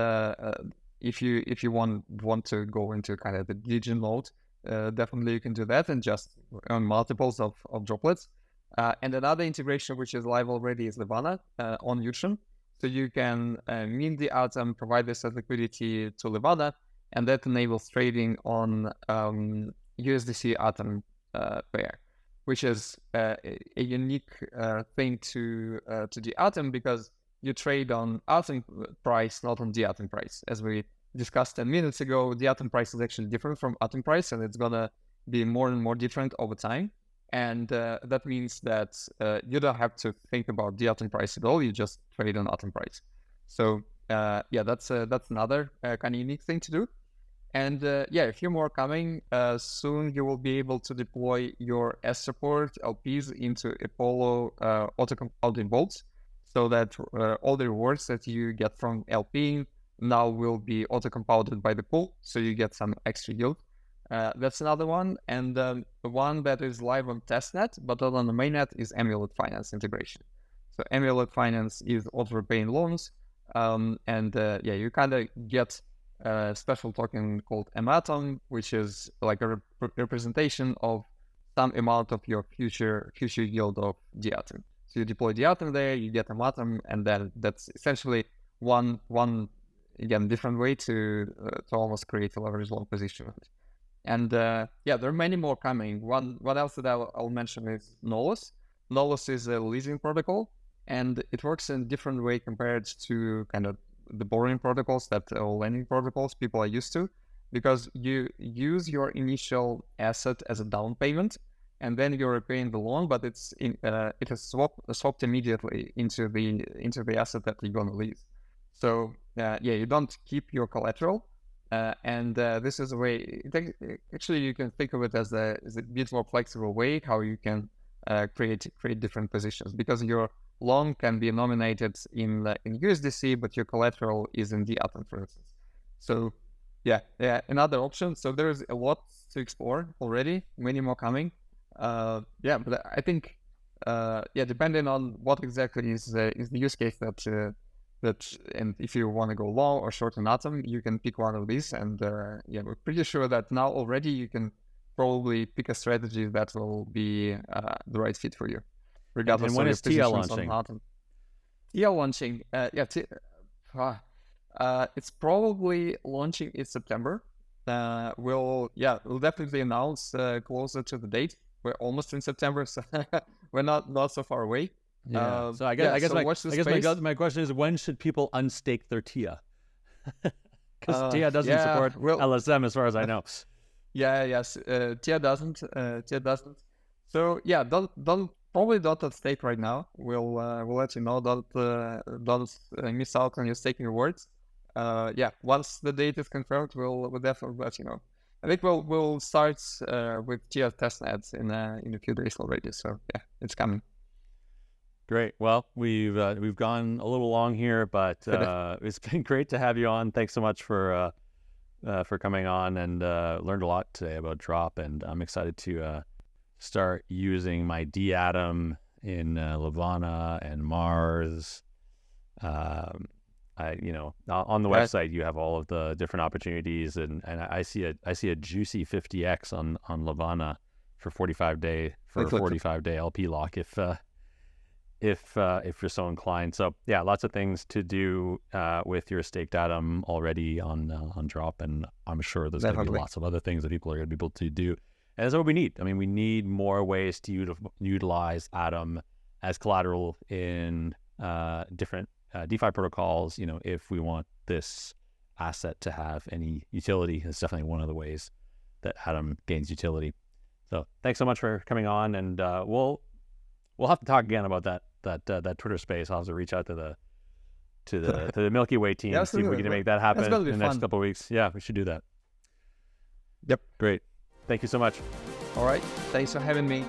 if you want to go into kind of the Legion mode, definitely you can do that and just earn multiples of droplets. And another integration which is live already is Levana on Neutron. So you can mint the dATOM, provide this as liquidity to Levana, and that enables trading on USDC dATOM pair, which is a unique thing to the dATOM, because you trade on dATOM price, not on the dATOM price. As we discussed 10 minutes ago, the dATOM price is actually different from dATOM price, and it's gonna be more and more different over time. And that means that you don't have to think about the dATOM price at all. You just trade on dATOM price. So yeah, that's another kind of unique thing to do. And yeah, a few more coming. Soon you will be able to deploy your S support LPs into Apollo auto-compounding vaults, so that all the rewards that you get from LPing now will be auto-compounded by the pool, so you get some extra yield. That's another one. And the one that is live on testnet, but not on the mainnet, is Amulet Finance integration. So Amulet Finance is auto-repaying loans. And yeah, you kind of get a special token called dATOM, which is like a representation of some amount of your future yield of dATOM. So you deploy dATOM there, you get dATOM, and then that's essentially one again different way to almost create a leverage loan position. And yeah, there are many more coming. One else that I'll mention is Nolos. Nolos is a leasing protocol, and it works in a different way compared to kind of the borrowing protocols that lending protocols people are used to, because you use your initial asset as a down payment, and then you're repaying the loan, but it is swapped immediately into the asset that you're going to lease. So yeah, you don't keep your collateral. And this is a way, actually you can think of it as a bit more flexible way how you can create different positions, because your loan can be nominated in USDC, but your collateral is in dATOM, for instance. So yeah, another option. So there's a lot to explore already, many more coming. Yeah, but I think yeah, depending on what exactly is the use case that and if you want to go long or short on dATOM, you can pick one of these. And yeah, we're pretty sure that now already you can probably pick a strategy that will be the right fit for you, regardless and when of is your TIA positions launching? on dATOM. TIA launching, yeah, it's probably launching in September. We'll definitely announce closer to the date. We're almost in September, so we're not so far away. Yeah. So I guess my question is, when should people unstake their TIA? Because TIA doesn't support LSM, as far as I know. Yes, TIA doesn't. So yeah, don't unstake right now. We'll let you know. Don't miss out on your staking rewards. Yeah, once the date is confirmed, we'll definitely let you know. I think we'll start with TIA testnets in a few days already. So yeah, it's coming. Great. Well, we've gone a little long here, but it's been great to have you on. Thanks so much for coming on, and learned a lot today about Drop, and I'm excited to start using my dATOM in Levana and Mars. On the website you have all of the different opportunities, and I see a juicy 50x on Levana for 45-day LP lock if you're so inclined. So yeah, lots of things to do with your staked dATOM already on Drop, and I'm sure there's going to be lots of other things that people are going to be able to do. And that's what we need. I mean, we need more ways to utilize dATOM as collateral in different DeFi protocols. You know, if we want this asset to have any utility, it's definitely one of the ways that dATOM gains utility. So thanks so much for coming on, and we'll have to talk again about that Twitter space. I'll have to reach out to the Milkyway team, see if we can make that happen in the next couple of weeks. Yeah, we should do that. Yep. Great. Thank you so much. All right. Thanks for having me.